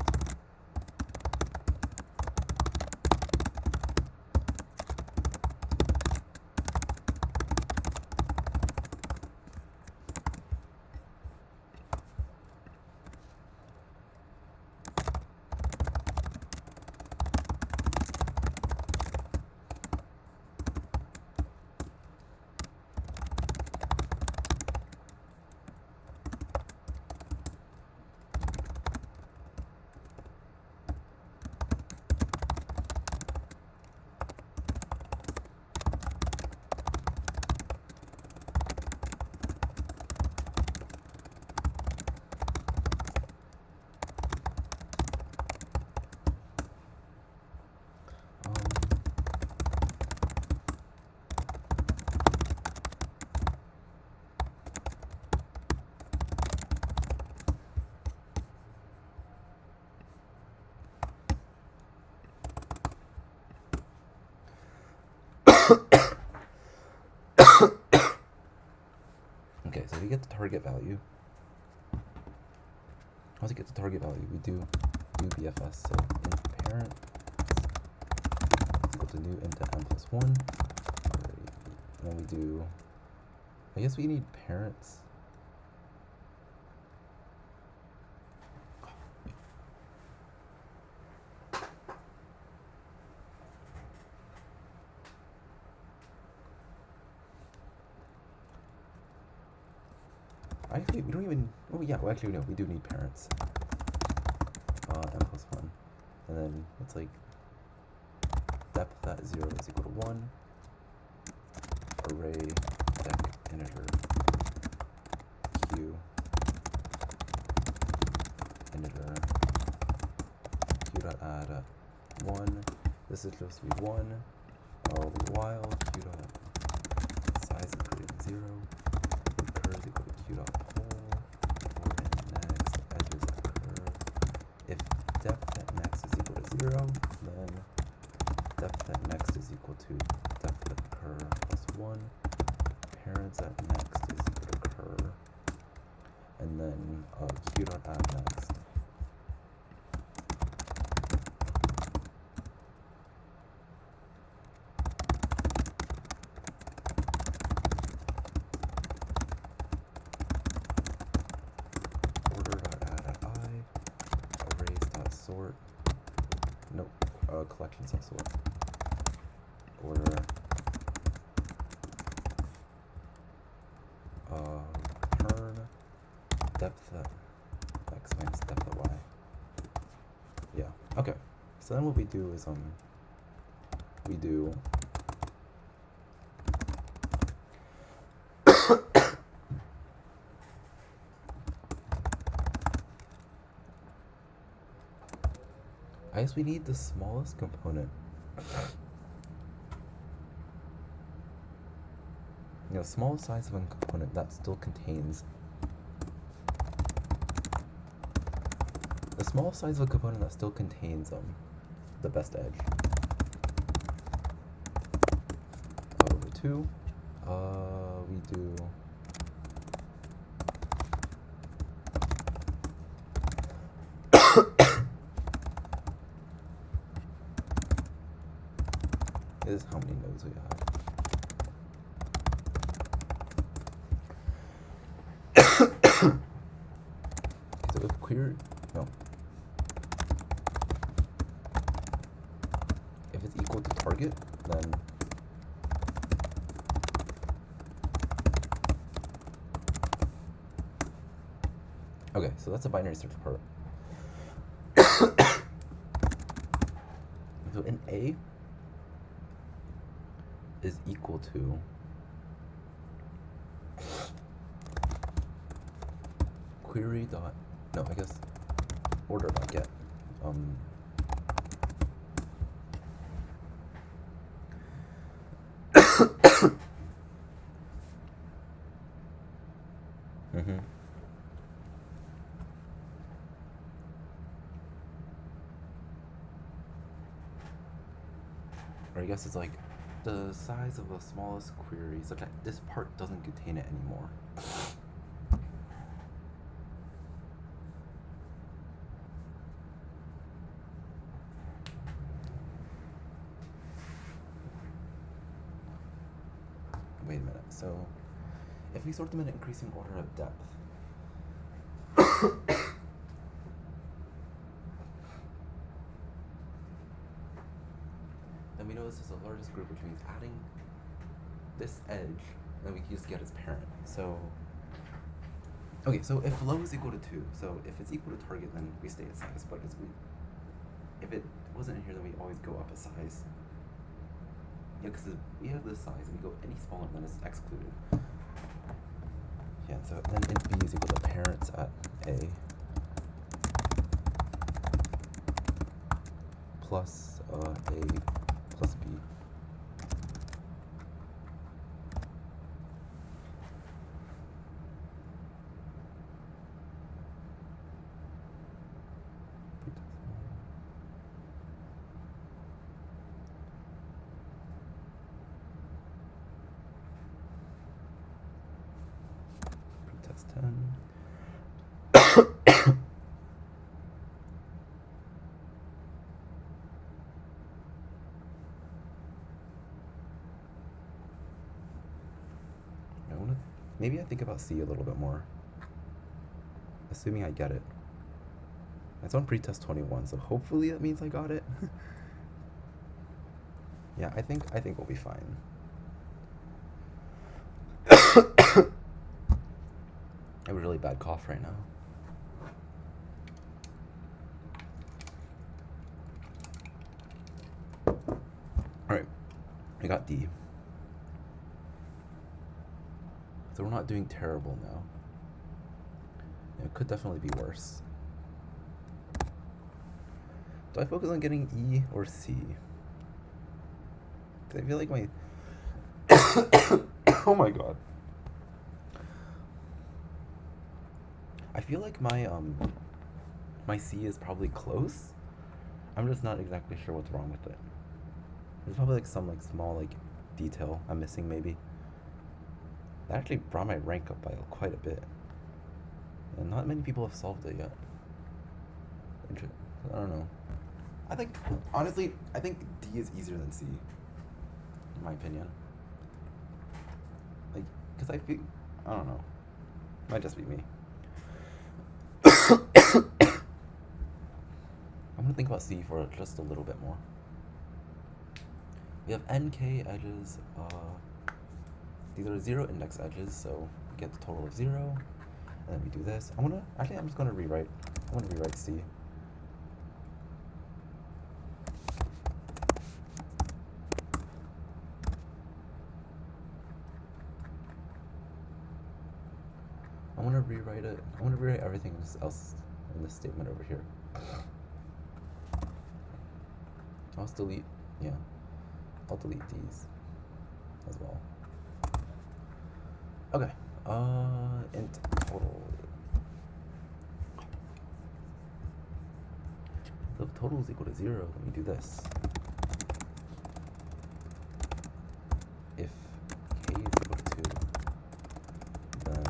Okay, so we get the target value. Once we get the target value, we do BFS. So int parent is equal to new int n plus 1. And then we do, I guess we need parents. Actually, we don't even, oh yeah, well actually no, we do need parents. N plus 1. And then it's like depth at 0 is equal to 1. Array dec integer q integer q dot add at 1. This is supposed to be 1. While q dot size is greater than 0. Curve is equal to q dot poll for next edges at curve. If depth at next is equal to 0, then depth at next is equal to depth at curve plus 1. Parents at next is equal to curve. And then q dot add next. Sort. Nope. Collections of sort. Order. Return. Depth at x minus depth at y. Yeah. Okay. So then what we do is we do I guess we need the smallest component. Smallest size of a component that still contains. The smallest size of a component that still contains the best edge. Over 2. We do. This is how many nodes we have. So if query, no. If it's equal to target, then okay, so that's a binary search part. So in A is equal to query dot, no, I guess order dot get. Or I guess it's like the size of the smallest query such that this part doesn't contain it anymore. Wait a minute, so if we sort them in increasing order of depth, then we know this is the largest group, which means adding this edge, then we can just get its parent. So, okay, so if low is equal to 2, so if it's equal to target, then we stay at size, but if it wasn't in here, then we always go up a size. Yeah, because we have this size, and we go any smaller, then it's excluded. Yeah, so then int b is equal to parents at a plus a plus b. Pretest 10. Maybe I think about C a little bit more, assuming I get it. It's on pretest 21, so hopefully that means I got it. Yeah, I think we'll be fine. I have a really bad cough right now. Alright, I got D. So we're not doing terrible now. Yeah, it could definitely be worse. Do I focus on getting E or C? Because I feel like my... oh my god. I feel like my C is probably close. I'm just not exactly sure what's wrong with it. There's probably like some small detail I'm missing maybe. That actually brought my rank up by quite a bit. And not many people have solved it yet. I don't know. Honestly, I think D is easier than C. In my opinion. Because I feel, I don't know. Might just be me. I'm gonna think about C for just a little bit more. We have NK edges. These are 0 index edges, so we get the total of 0. And then we do this. I'm just gonna rewrite. I'm gonna rewrite C. I want to rewrite it. I want to rewrite everything else in this statement over here. let's delete, yeah, I'll delete these as well. Okay, int total. So if total is equal to 0, let me do this. If k is equal to 2, then,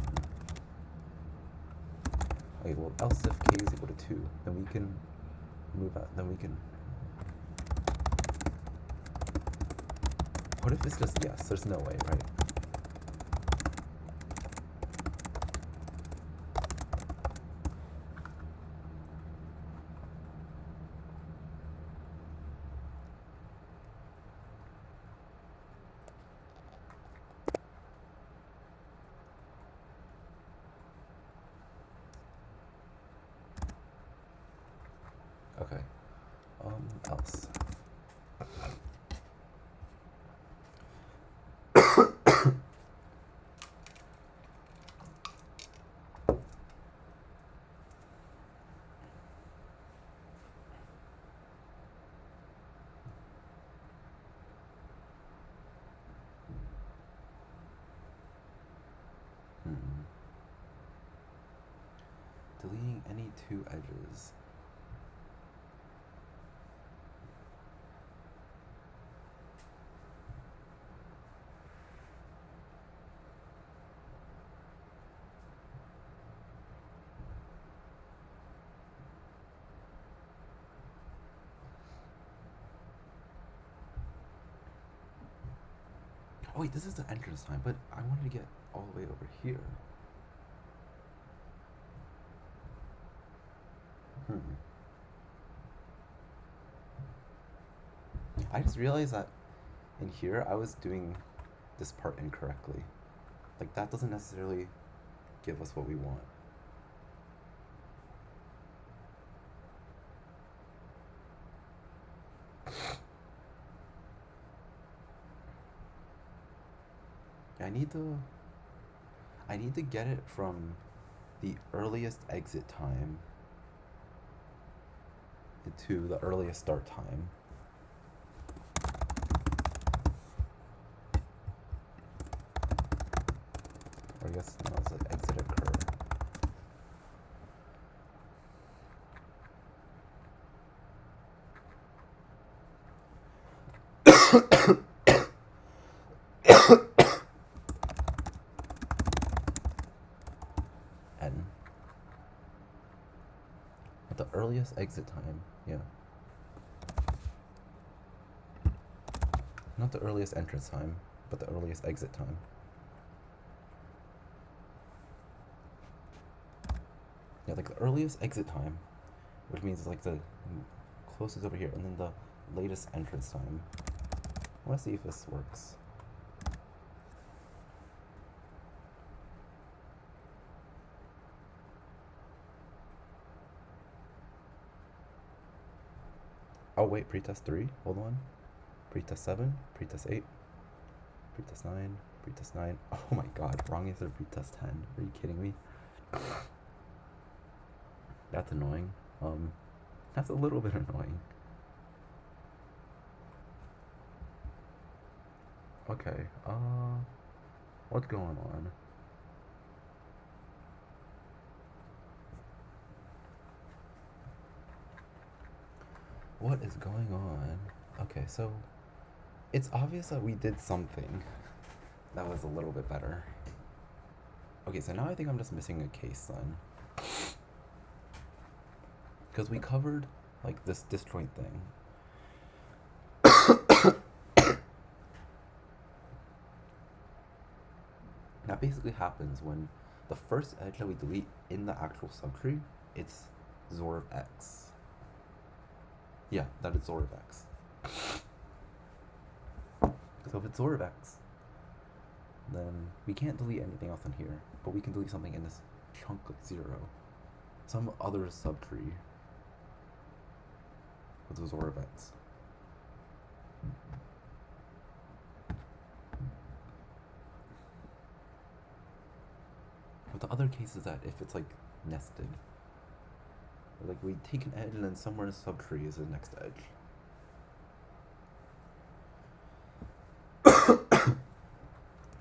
okay, well, else if k is equal to 2, then we can move out, then we can, what if it's just yes? There's no way, right? Okay, else. Deleting any two edges. Oh wait, this is the entrance time, but I wanted to get all the way over here. I just realized that in here I was doing this part incorrectly. Like, that doesn't necessarily give us what we want. I need to get it from the earliest exit time to the earliest start time. Or I guess no, it's like exit occur. N. At the earliest exit time, yeah. Not the earliest entrance time, but the earliest exit time. Yeah, like the earliest exit time, which means it's like the closest over here, and then the latest entrance time. I want to see if this works. Oh wait, pretest 3, hold on. Pretest 7, pretest 8, pretest 9, pretest 9. Oh my god, wrong answer, pretest 10. Are you kidding me? That's annoying. That's a little bit annoying. Okay, what's going on? What is going on? Okay, so it's obvious that we did something that was a little bit better. Okay, so now I think I'm just missing a case then. Because we covered, like, this disjoint thing. That basically happens when the first edge that we delete in the actual subtree, it's XOR of X. Yeah, that is XOR of X. So if it's XOR of X, then we can't delete anything else in here, but we can delete something in this chunk of 0. Some other subtree with XOR of X. But the other case is that if it's like nested, like we take an edge and then somewhere in the subtree is the next edge.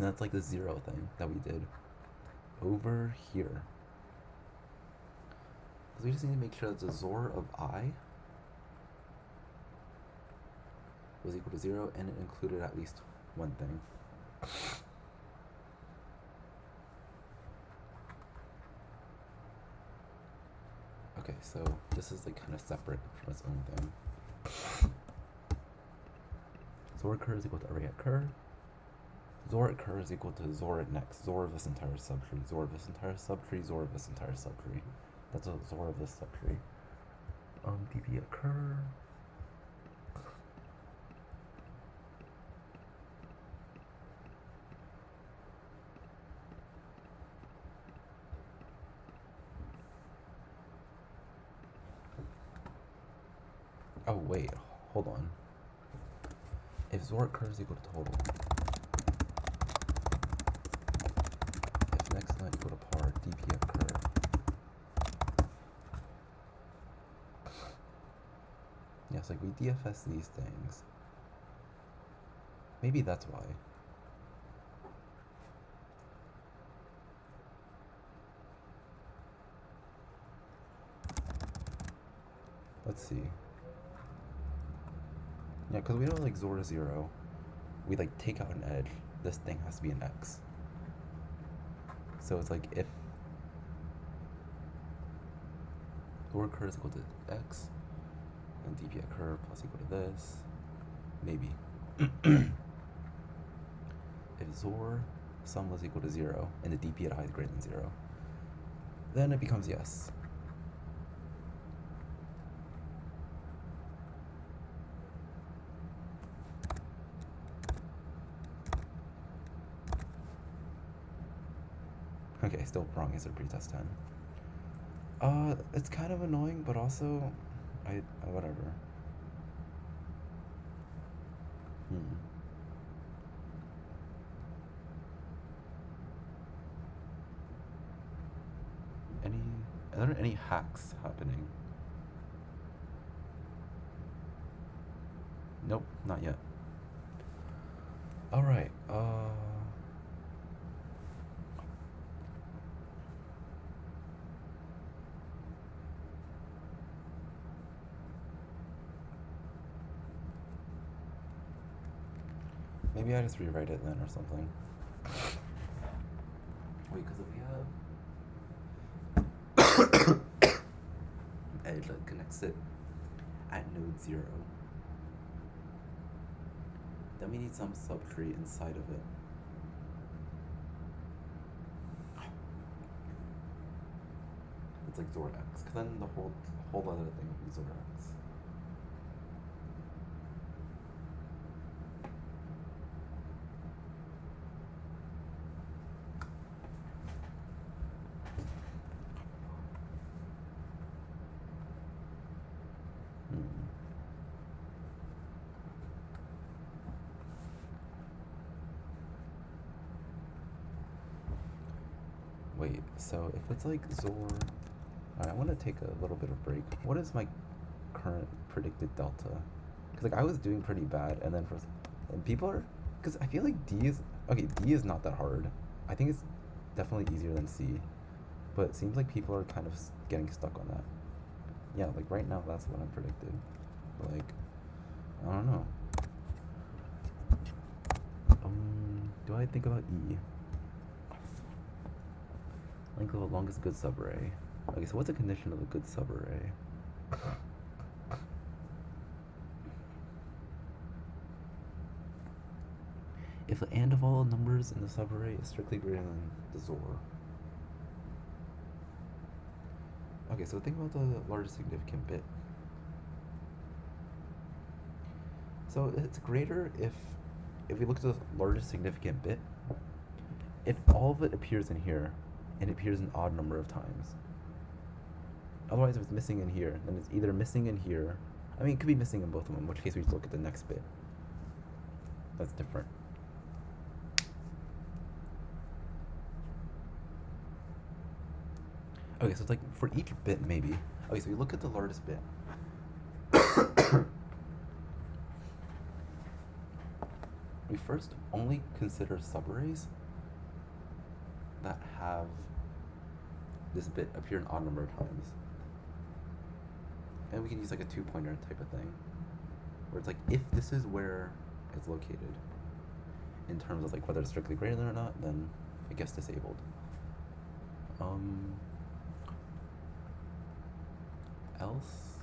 And that's like the 0 thing that we did over here. So we just need to make sure that the XOR of I was equal to 0 and it included at least one thing. Okay, so this is like kind of separate from its own thing. XOR cur is equal to array at cur. XOR at cur is equal to XOR at next. XOR of this entire subtree. XOR of this entire subtree. XOR of this entire subtree. That's a XOR of this subtree. DP at cur. Oh wait, hold on. If XOR at cur is equal to total, if next line equal to par, DP at cur. Yes, like we DFS these things. Maybe that's why. Let's see. Yeah, because we know like XOR 0, we like take out an edge, this thing has to be an X. So it's like if XOR cur is equal to X, and DP at cur plus equal to this, maybe. If XOR sum was equal to 0, and the DP at I is greater than 0, then it becomes yes. Okay, still wrong answer pretest 10. It's kind of annoying, but also, whatever. Are there any hacks happening? Nope, not yet. Alright, maybe I just rewrite it then or something. Wait, because if we have edge that connects it at node 0, then we need some subtree inside of it. It's like XOR X, because then the whole other thing would be XOR X. Wait, so if it's like XOR, I want to take a little bit of break. What is my current predicted delta? Because like I was doing pretty bad, and then and people are, because I feel like D is not that hard. I think it's definitely easier than C, but it seems like people are kind of getting stuck on that. Yeah, like right now that's what I'm predicted. But like, I don't know. Do I think about E? Length of the longest good subarray. Okay, so what's a condition of a good subarray? If the AND of all numbers in the subarray is strictly greater than the XOR. Okay, so think about the largest significant bit. So it's greater if we look at the largest significant bit, if all of it appears in here, and it appears an odd number of times. Otherwise, if it's missing in here, then it's either missing in here. I mean, it could be missing in both of them, in which case we just look at the next bit. That's different. Okay, so it's like for each bit, maybe. Okay, so we look at the largest bit. we first only consider subarrays that have this bit appear an odd number of times. And we can use like a 2-pointer type of thing, where it's like, if this is where it's located, in terms of like whether it's strictly greater than or not, then it gets disabled. Else,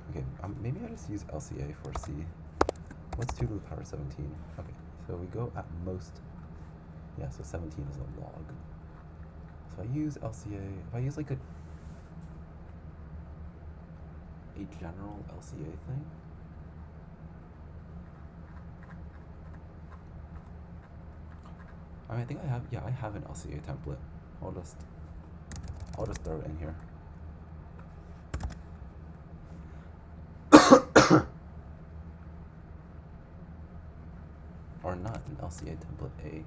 okay, maybe I just use LCA for C. What's 2 to the power 17? Okay, so we go at most, yeah, so 17 is a log. So I use LCA, if I use like a general LCA thing, I think I have an LCA template. I'll just throw it in here. Or not an LCA template A.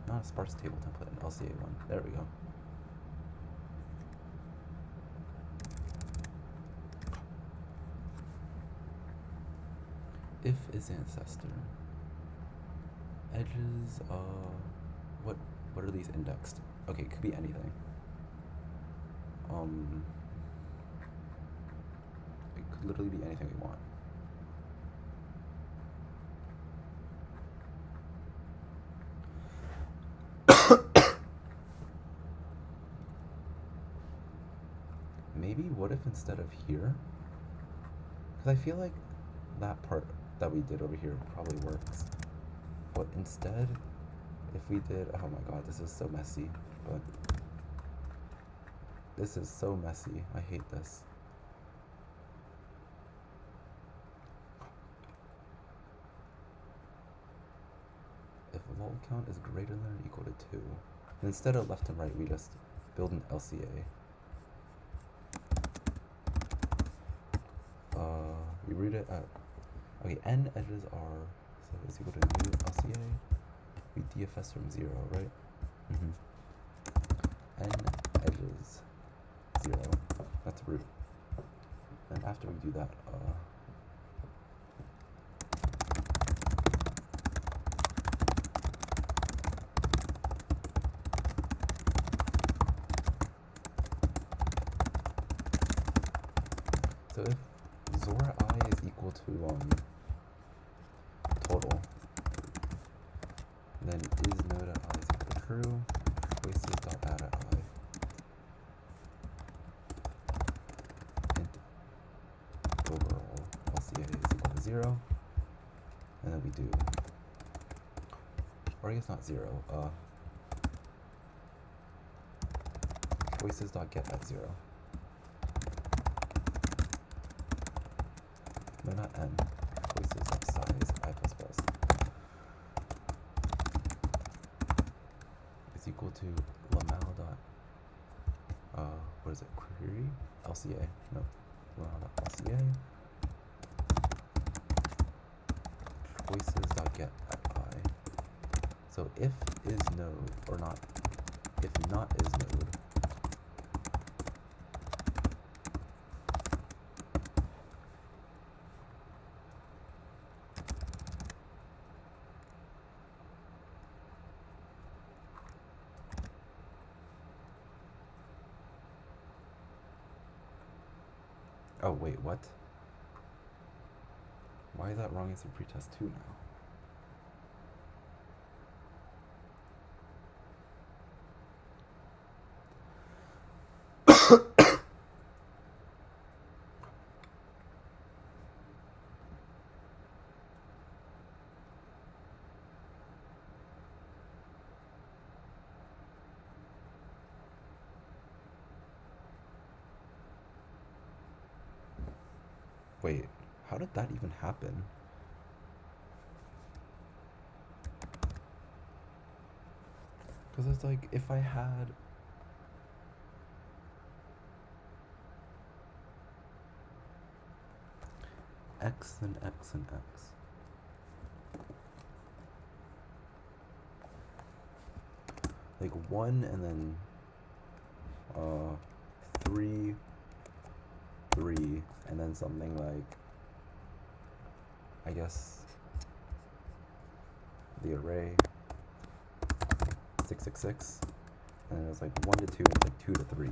Not a sparse table template, an LCA one. There we go. If is ancestor. Edges, what are these indexed? Okay, it could be anything. It could literally be anything we want. Maybe what if instead of here? Because I feel like that part that we did over here probably works. But instead, if we did, oh my god, this is so messy, but this is so messy. I hate this. If lol count is greater than or equal to 2, instead of left and right, we just build an LCA. We read it at, okay, n edges are, so is equal to new LCA. We DFS from 0, right? N edges 0, that's root. And after we do that, so if Zora I is equal to total, then is node at I is equal to true, choices.add at I, int overall LCA is equal to 0, and then we do, or I guess not 0, choices.get at 0. No, not n. Choices of size I++ is equal to lamal dot what is it? Query LCA. No, lamal dot LCA. Choices dot get at I. So if is node or not, if not is node. Oh, wait, what? Why is that wrong answer pretest 2 now? Wait, how did that even happen? Because it's like, if I had... x and x and x. Like 1 and then 3, 3, and then something like, I guess, the array 666, and it was like 1 to 2 and like 2 to 3.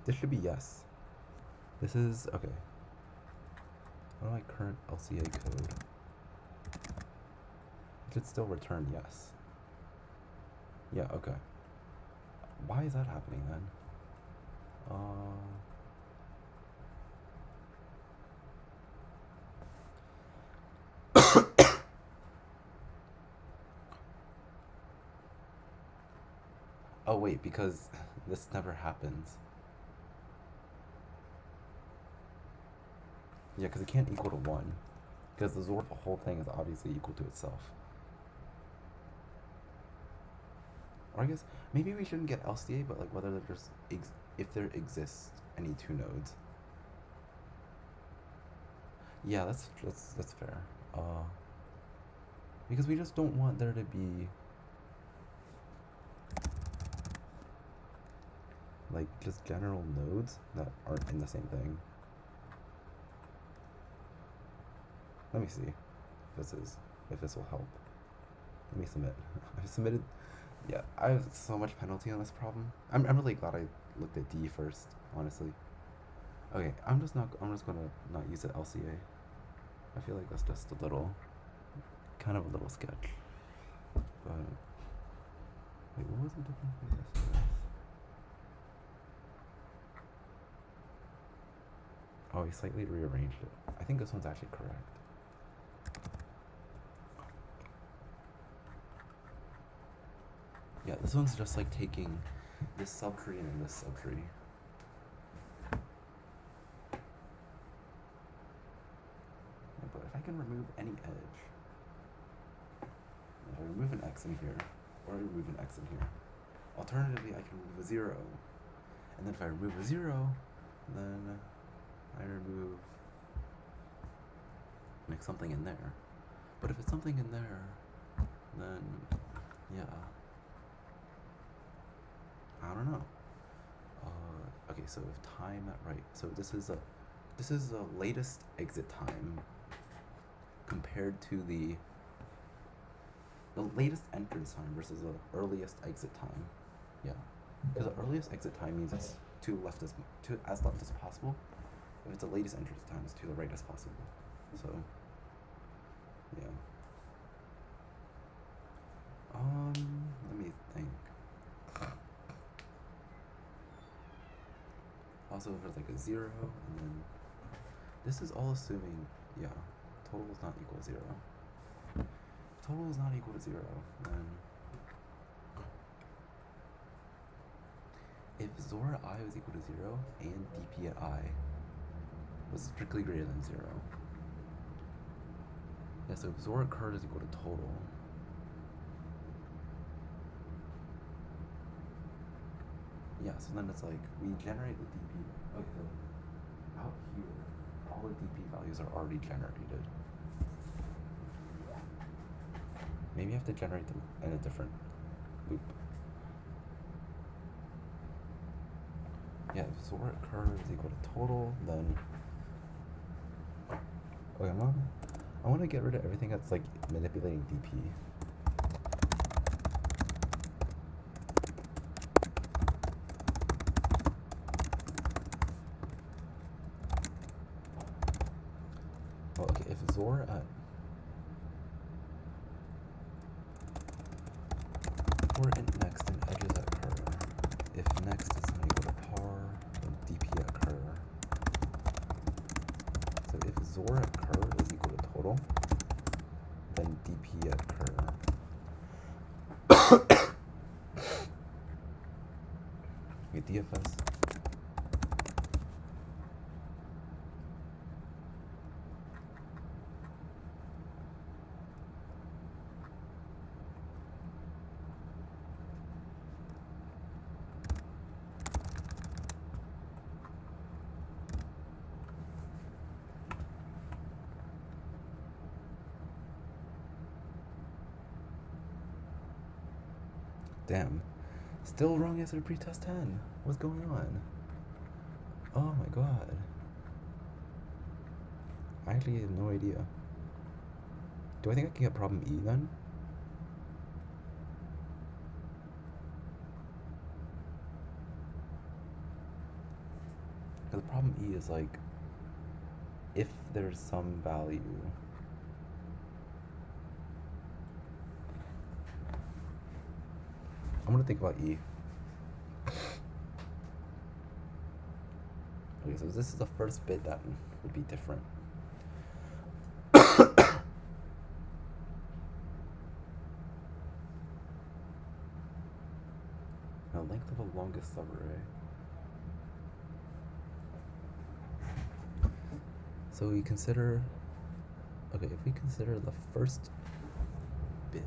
This should be yes. This is okay. What do my current LCA code? It should still return yes. Yeah, okay. Why is that happening then? Oh wait, because this never happens. Yeah, because it can't equal to 1. Because the XOR of the whole thing is obviously equal to itself. Or I guess maybe we shouldn't get LCA, but like whether there's if there exists any 2 nodes. Yeah, that's fair. Because we just don't want there to be like just general nodes that aren't in the same thing. Let me see if this will help. Let me submit. I submitted. Yeah, I have so much penalty on this problem. I'm really glad I looked at D first, honestly. Okay, I'm just gonna not use the LCA. I feel like that's just a little, kind of a little sketch. But wait, what was the difference between this and this? Oh, he slightly rearranged it. I think this one's actually correct. Yeah, this one's just like taking this subtree and then this subtree. Yeah, but if I can remove any edge, if I remove an x in here, or I remove an x in here, alternatively I can remove a 0. And then if I remove a 0, then I remove like something in there. But if it's something in there, then yeah. I don't know. Okay, so if time at right, so this is the latest exit time compared to the latest entrance time versus the earliest exit time. Yeah, because the earliest exit time means it's as left as possible. If it's the latest entrance time, it's to the right as possible. So yeah. Let me think. Also, if there's like a 0, and then this is all assuming, yeah, total is not equal to 0. If total is not equal to 0, then if XOR at I was equal to 0 and DP at I was strictly greater than 0, yeah, so if XOR at current is equal to total, yeah, so then it's like we generate the DP. Okay, so out here, all the DP values are already generated. Maybe you have to generate them in a different loop. Yeah, if XOR at curve is equal to total, then okay, I want to get rid of everything that's like manipulating DP. Well, okay, if XOR at for int next and edges at cur, if next is not equal to par, then DP at cur. So if XOR at cur is equal to total, then DP at cur. Okay, DFS. Damn. Still wrong answer to pre-test 10. What's going on? Oh my god. I actually have no idea. Do I think I can get problem E then? Because problem E is like, if there's some value. I'm gonna think about E. Okay, so this is the first bit that would be different. Now, length of the longest subarray. So we consider, okay, if we consider the first bit,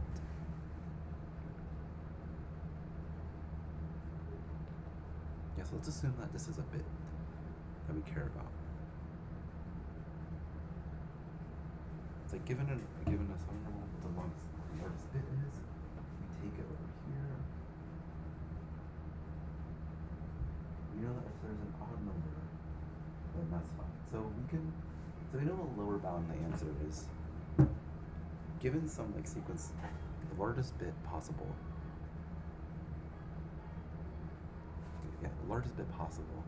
yeah, so let's assume that this is a bit that we care about. It's like given us, I don't know what the largest bit is, we take it over here. We know that if there's an odd number, then that's fine. So we know a lower bound in the answer is, given some like sequence, the largest bit possible. Yeah, the largest bit possible.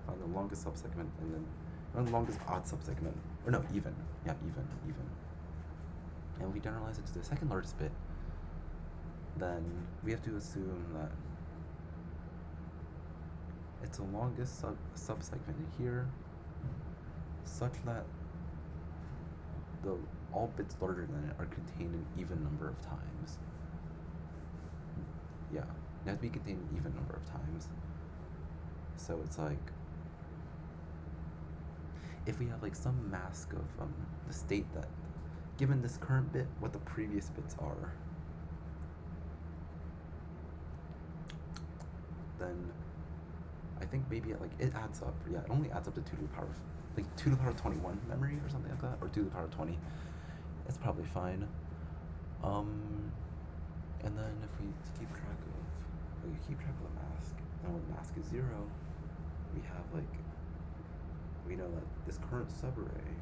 Find the longest subsegment and then the longest odd subsegment. Or no, even. Yeah, even. And we generalize it to the second largest bit, then we have to assume that it's the longest subsegment here, such that all bits larger than it are contained an even number of times. Yeah, they have to be contained an even number of times. So it's like, if we have like some mask of the state that, given this current bit, what the previous bits are, then I think maybe it adds up. Yeah, it only adds up to 2 to the power of, like 2 to the power of 21 memory or something like that, or 2 to the power of 20. It's probably fine. And then if we keep track of, the mask, and when the mask is 0, we have we know that this current subarray,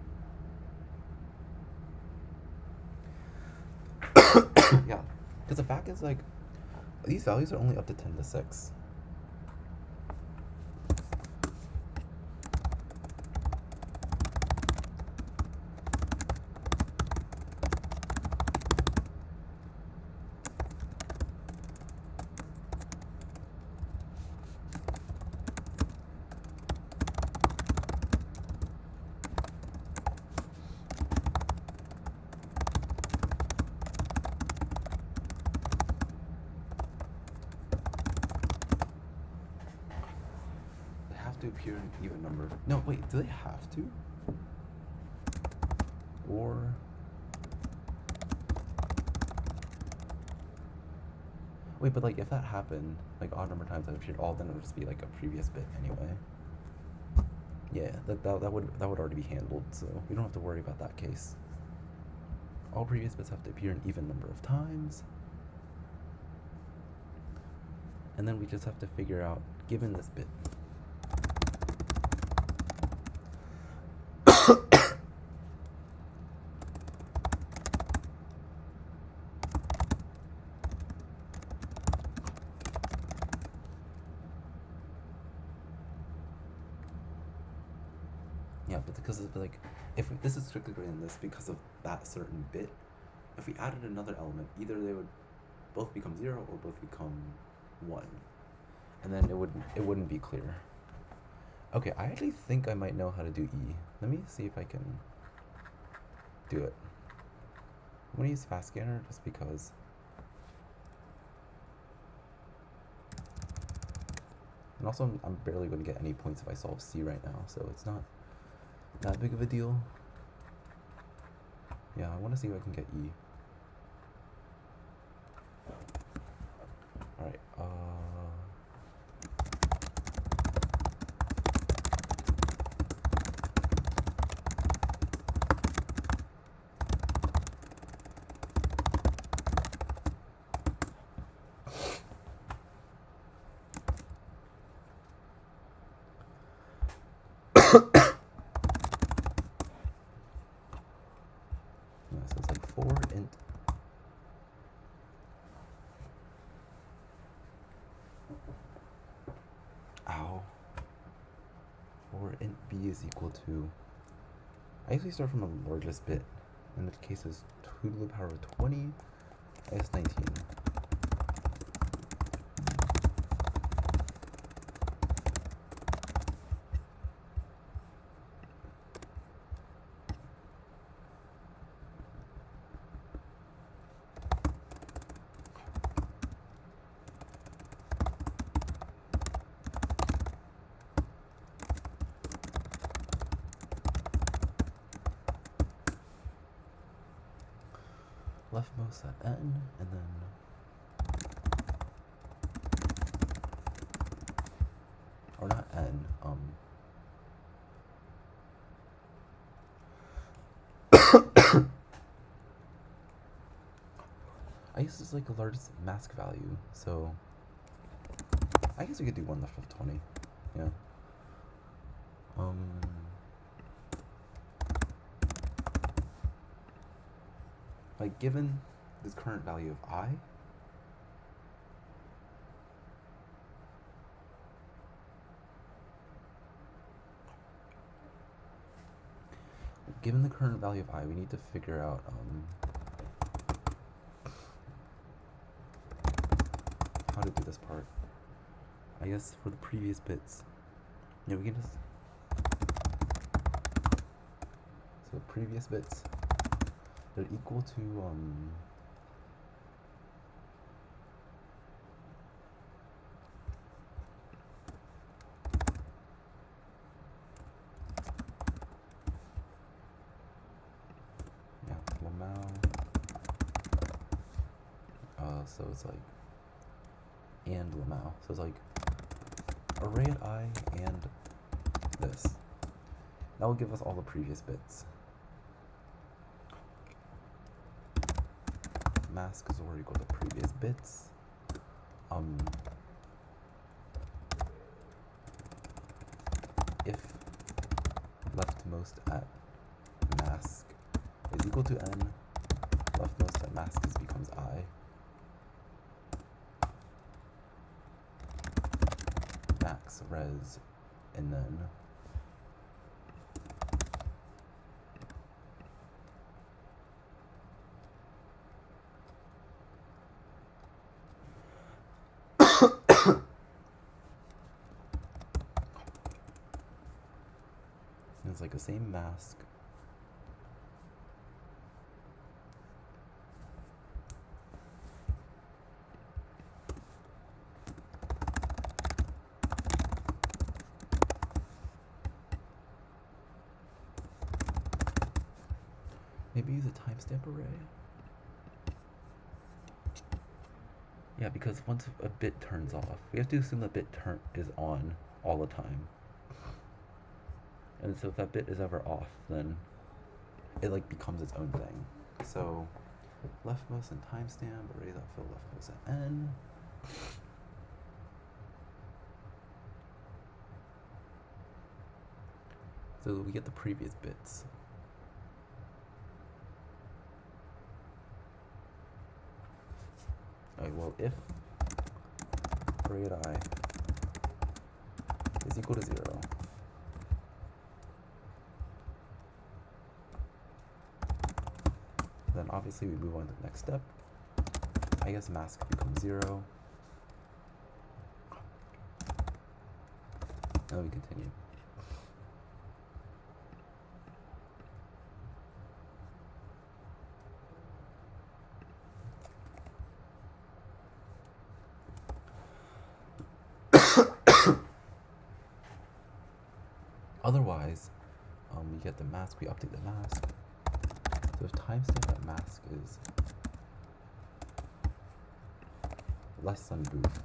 yeah, because the fact is these values are only up to 10 to 6. To appear in even number. No, wait, do they have to? Or wait, but if that happened, odd number times that appeared all, then it would just be a previous bit anyway. Yeah, that would already be handled, so we don't have to worry about that case. All previous bits have to appear an even number of times. And then we just have to figure out, given this bit, yeah, but because of this is strictly in this because of that certain bit. If we added another element, either they would both become 0 or both become 1, and then it wouldn't be clear. Okay, I actually think I might know how to do E. Let me see if I can do it. I'm gonna use fast scanner just because. And also, I'm barely going to get any points if I solve C right now, so it's not that big of a deal. Yeah, I want to see if I can get E. Alright, for int for int b is equal to, I usually start from the largest bit, in which case is 2 to the power of 20 is 19. Leftmost at n, and then or not n, I guess it's like the largest mask value, so I guess we could do 1 left of 20, yeah. Like, given this current value of I, given the current value of I, we need to figure out how to do this part. I guess for the previous bits, yeah, we can just, so the previous bits, they're equal to yeah, Lamau. So it's like and Lamau. So it's like array at I and this. That will give us all the previous bits. Mask is already equal to previous bits. If leftmost at mask is equal to n, leftmost at mask becomes I. Max res, and then it's like the same mask. Maybe use a timestamp array. Yeah, because once a bit turns off, we have to assume the bit is on all the time. And so if that bit is ever off, then it like becomes its own thing. So leftmost and timestamp array.fill leftmost at n. So we get the previous bits. Alright, well, if array at I is equal to 0, then obviously we move on to the next step. I guess mask becomes 0. And then we continue. Otherwise, we get the mask, we update the mask. So if timestamp at mask is less than boof,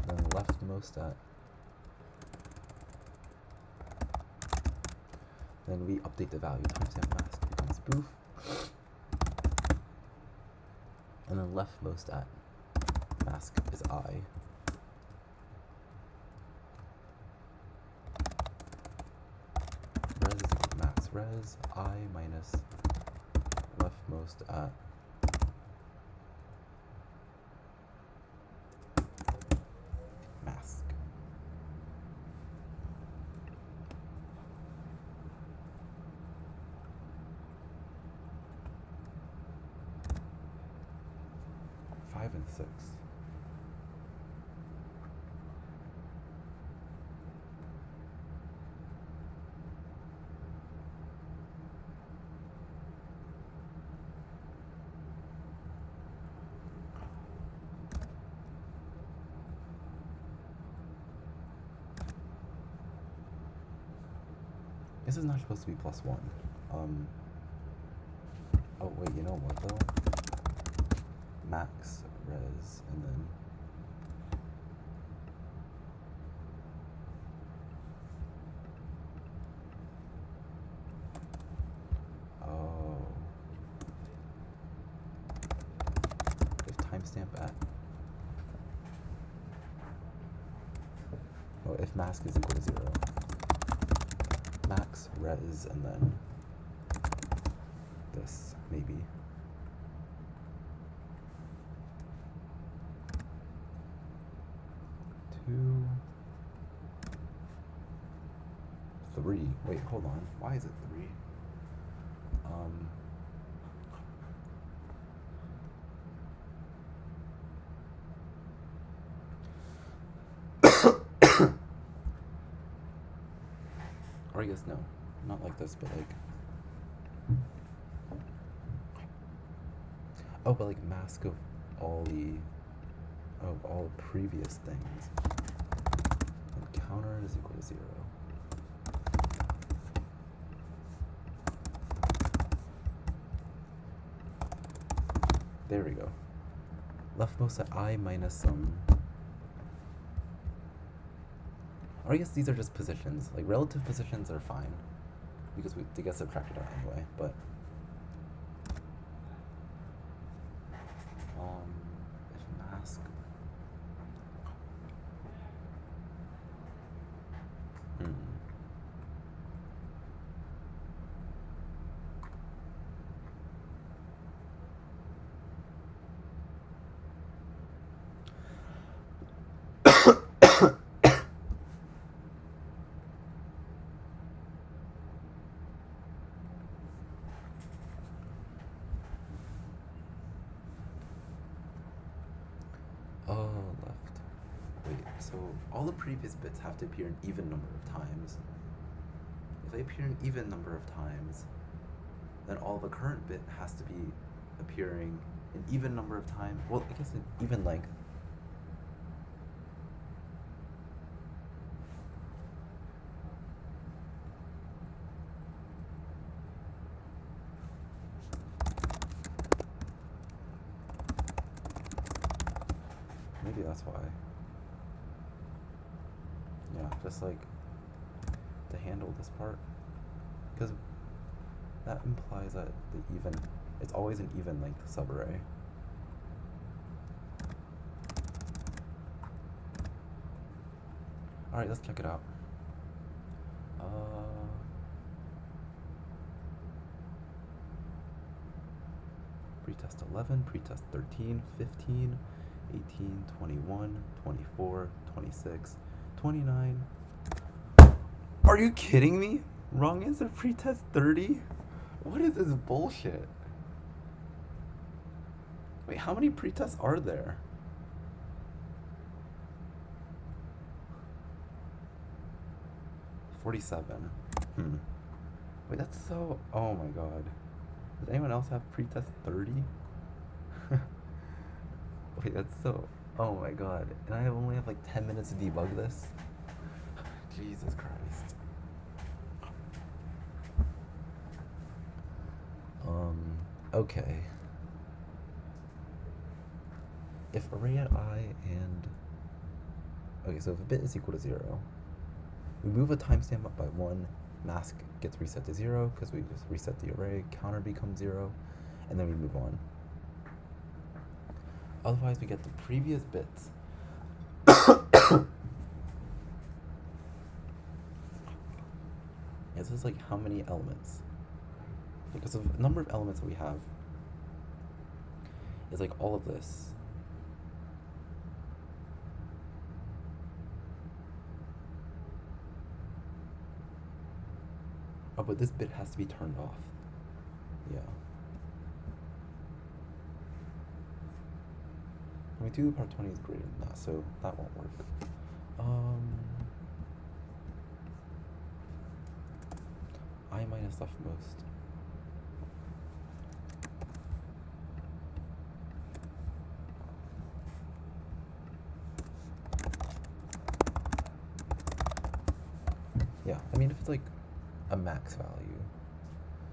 then leftmost at, then we update the value. Timestamp mask becomes boof, and then leftmost at mask is I. Res is equal to mask. res I minus leftmost at mask. Five and six. This is not supposed to be +1. Oh wait, you know what though? Max res and then if timestamp at if mask is equal to 0. Max res and then this maybe. 2, 3. Wait, hold on. Why is it 3? Or I guess no, not like this, but like. Oh, but like mask of all previous things. And counter is equal to 0. There we go. Leftmost at I minus some. Or I guess these are just positions. Like relative positions are fine because they get subtracted out anyway. But if mask. Left. Wait, so all the previous bits have to appear an even number of times. If they appear an even number of times, then all the current bit has to be appearing an even number of times. Well, I guess an even length. Maybe that's why. Yeah, just like to handle this part. Because that implies that it's always an even length subarray. Alright, let's check it out. Pretest 11, pretest 13, 15, 18, 21, 24, 26, 29. Are you kidding me? Wrong answer, pretest 30? What is this bullshit? Wait, how many pretests are there? $47. Wait, that's so... Oh my god. Does anyone else have pretest 30? Wait, that's so... Oh my god. And I only have like 10 minutes to debug this? Jesus Christ. Okay. If array at I and... Okay, so if a bit is equal to 0, we move a timestamp up by 1, mask gets reset to 0 because we just reset the array, counter becomes 0, and then we move on. Otherwise, we get the previous bits. Yeah, This is like how many elements. Because of the number of elements that we have is like all of this. Oh, but this bit has to be turned off. Yeah. I mean, 2 to the power 20 is greater than that, so that won't work. I minus leftmost. Yeah, I mean, if it's like a max value,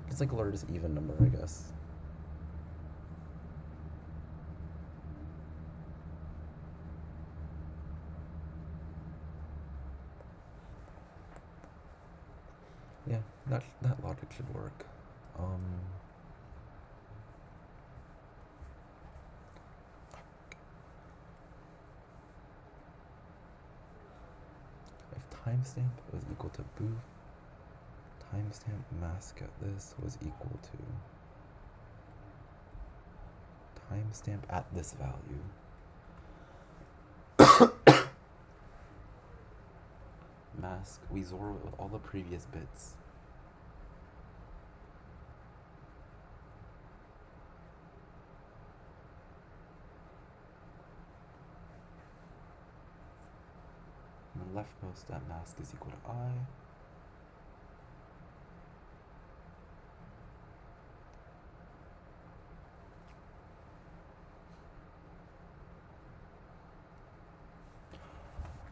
it's like the largest even number, I guess. Yeah, that logic should work. If timestamp was equal to boof, timestamp mask at this was equal to timestamp at this value. Mask, we zero it with all the previous bits. And the leftmost at mask is equal to I.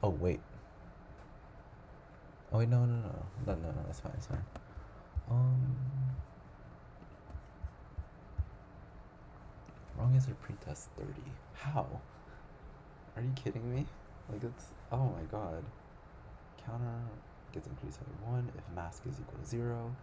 Oh, wait. Oh, wait, no, that's fine, it's fine. Wrong answer pretest 30. How? Are you kidding me? Like, it's, oh my god. Counter gets increased by 1 if mask is equal to 0.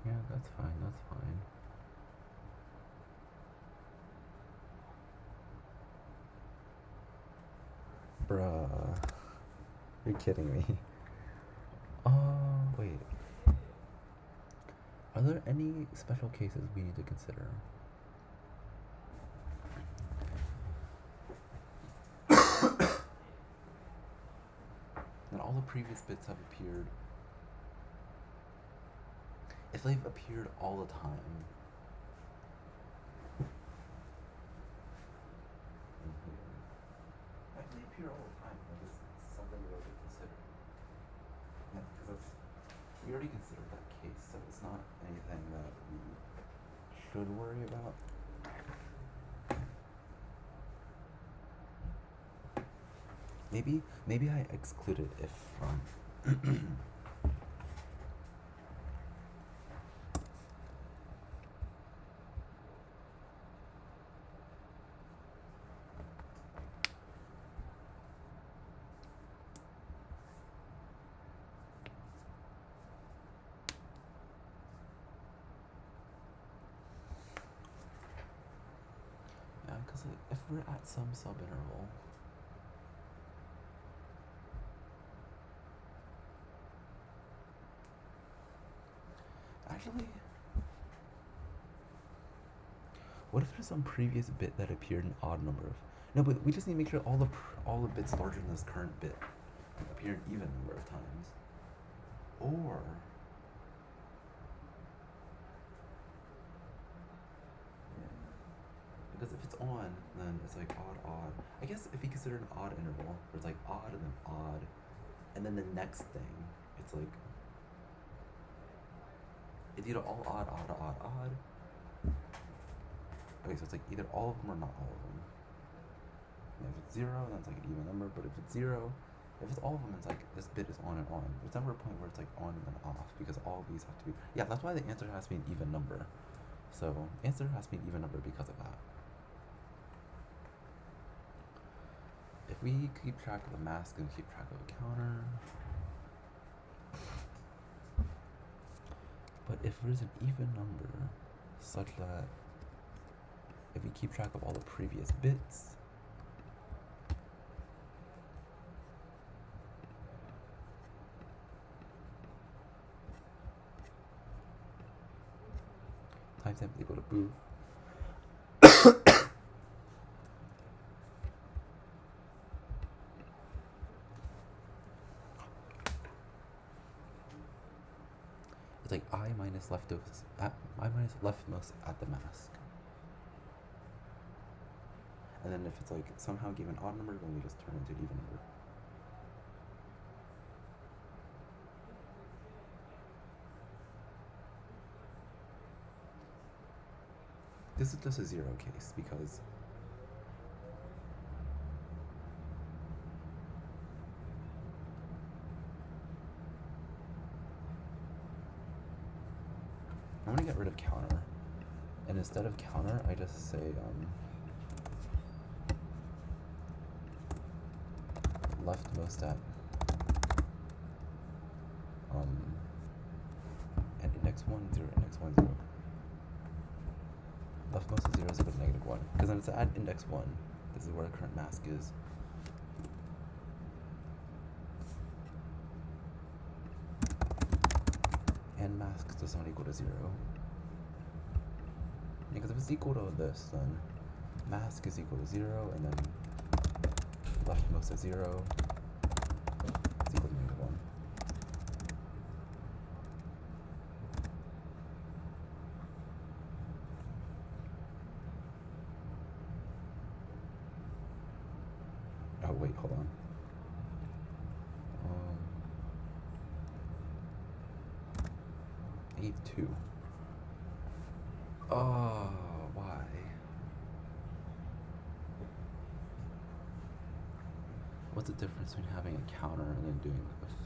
Yeah, that's fine, that's fine. Bruh. You're kidding me. Wait. Are there any special cases we need to consider? And all the previous bits have appeared. If they've appeared all the time. If they appear all the time, then this is something we already considered. Yeah, because we already considered that case, so it's not anything that we should worry about. Maybe I excluded if yeah, because if we're at some subinterval. Actually, what if there's some previous bit that appeared an odd number of? No, but we just need to make sure all the bits larger than this current bit appeared even number of times. Or Because if it's on, then it's like odd, odd. I guess if you consider an odd interval, where it's like odd and then odd, and then the next thing, it's like, it's either all odd, odd, odd, odd. Okay, so it's like either all of them or not all of them. And if it's 0, then it's like an even number, but if it's 0, if it's all of them, it's like this bit is on and on. There's never a point where it's like on and then off, because all of these have to be, yeah, that's why the answer has to be an even number. So answer has to be an even number because of that. If we keep track of a mask and keep track of a counter, but if there's an even number such that if we keep track of all the previous bits, timestamp is equal to booth. It's like I minus leftmost at the mask. And then if it's like somehow given odd number, then we just turn into an even number. This is just a 0 case because I'm gonna get rid of counter, and instead of counter, I just say leftmost at and index 1, 0, index 1, 0. Leftmost of 0 is equal to -1, because then it's at index 1. This is where the current mask is. And mask does not equal to 0. Because if it's equal to this, then mask is equal to 0, and then leftmost of 0 is equal to -1. Oh wait, hold on. I gave 2. Oh, why? What's the difference between having a counter and then doing this?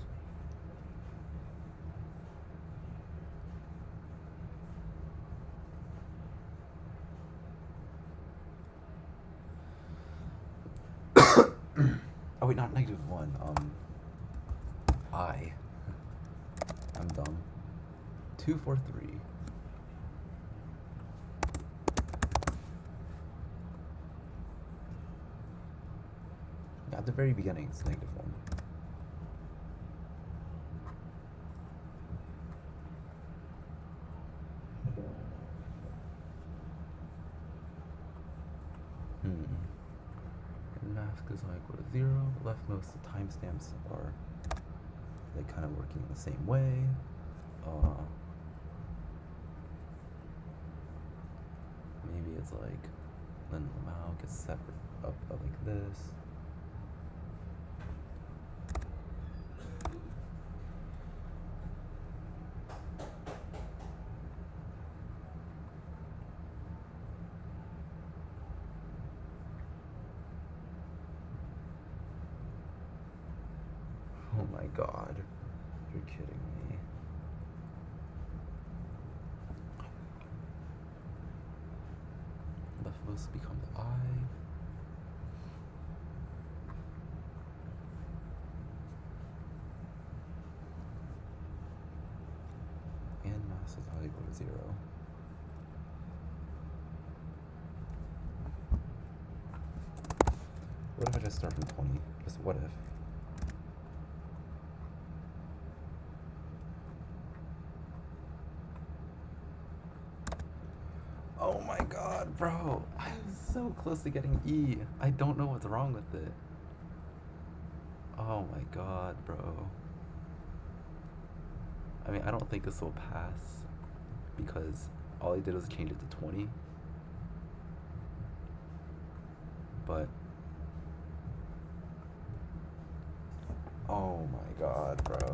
Oh wait, not -1. I'm dumb. 2, 4, 3. At the very beginning, it's -1. And mask is equal to 0. Leftmost, the timestamps are like kind of working in the same way. Maybe it's like then the mouth gets set up like this. Oh my god, you're kidding me. Leftmost becomes I. And mass is not equal to 0. What if I just start from 20? Just what if? Oh my god, bro. I was so close to getting E. I don't know what's wrong with it. Oh my god, bro. I mean, I don't think this will pass because all I did was change it to 20. but oh my god, bro.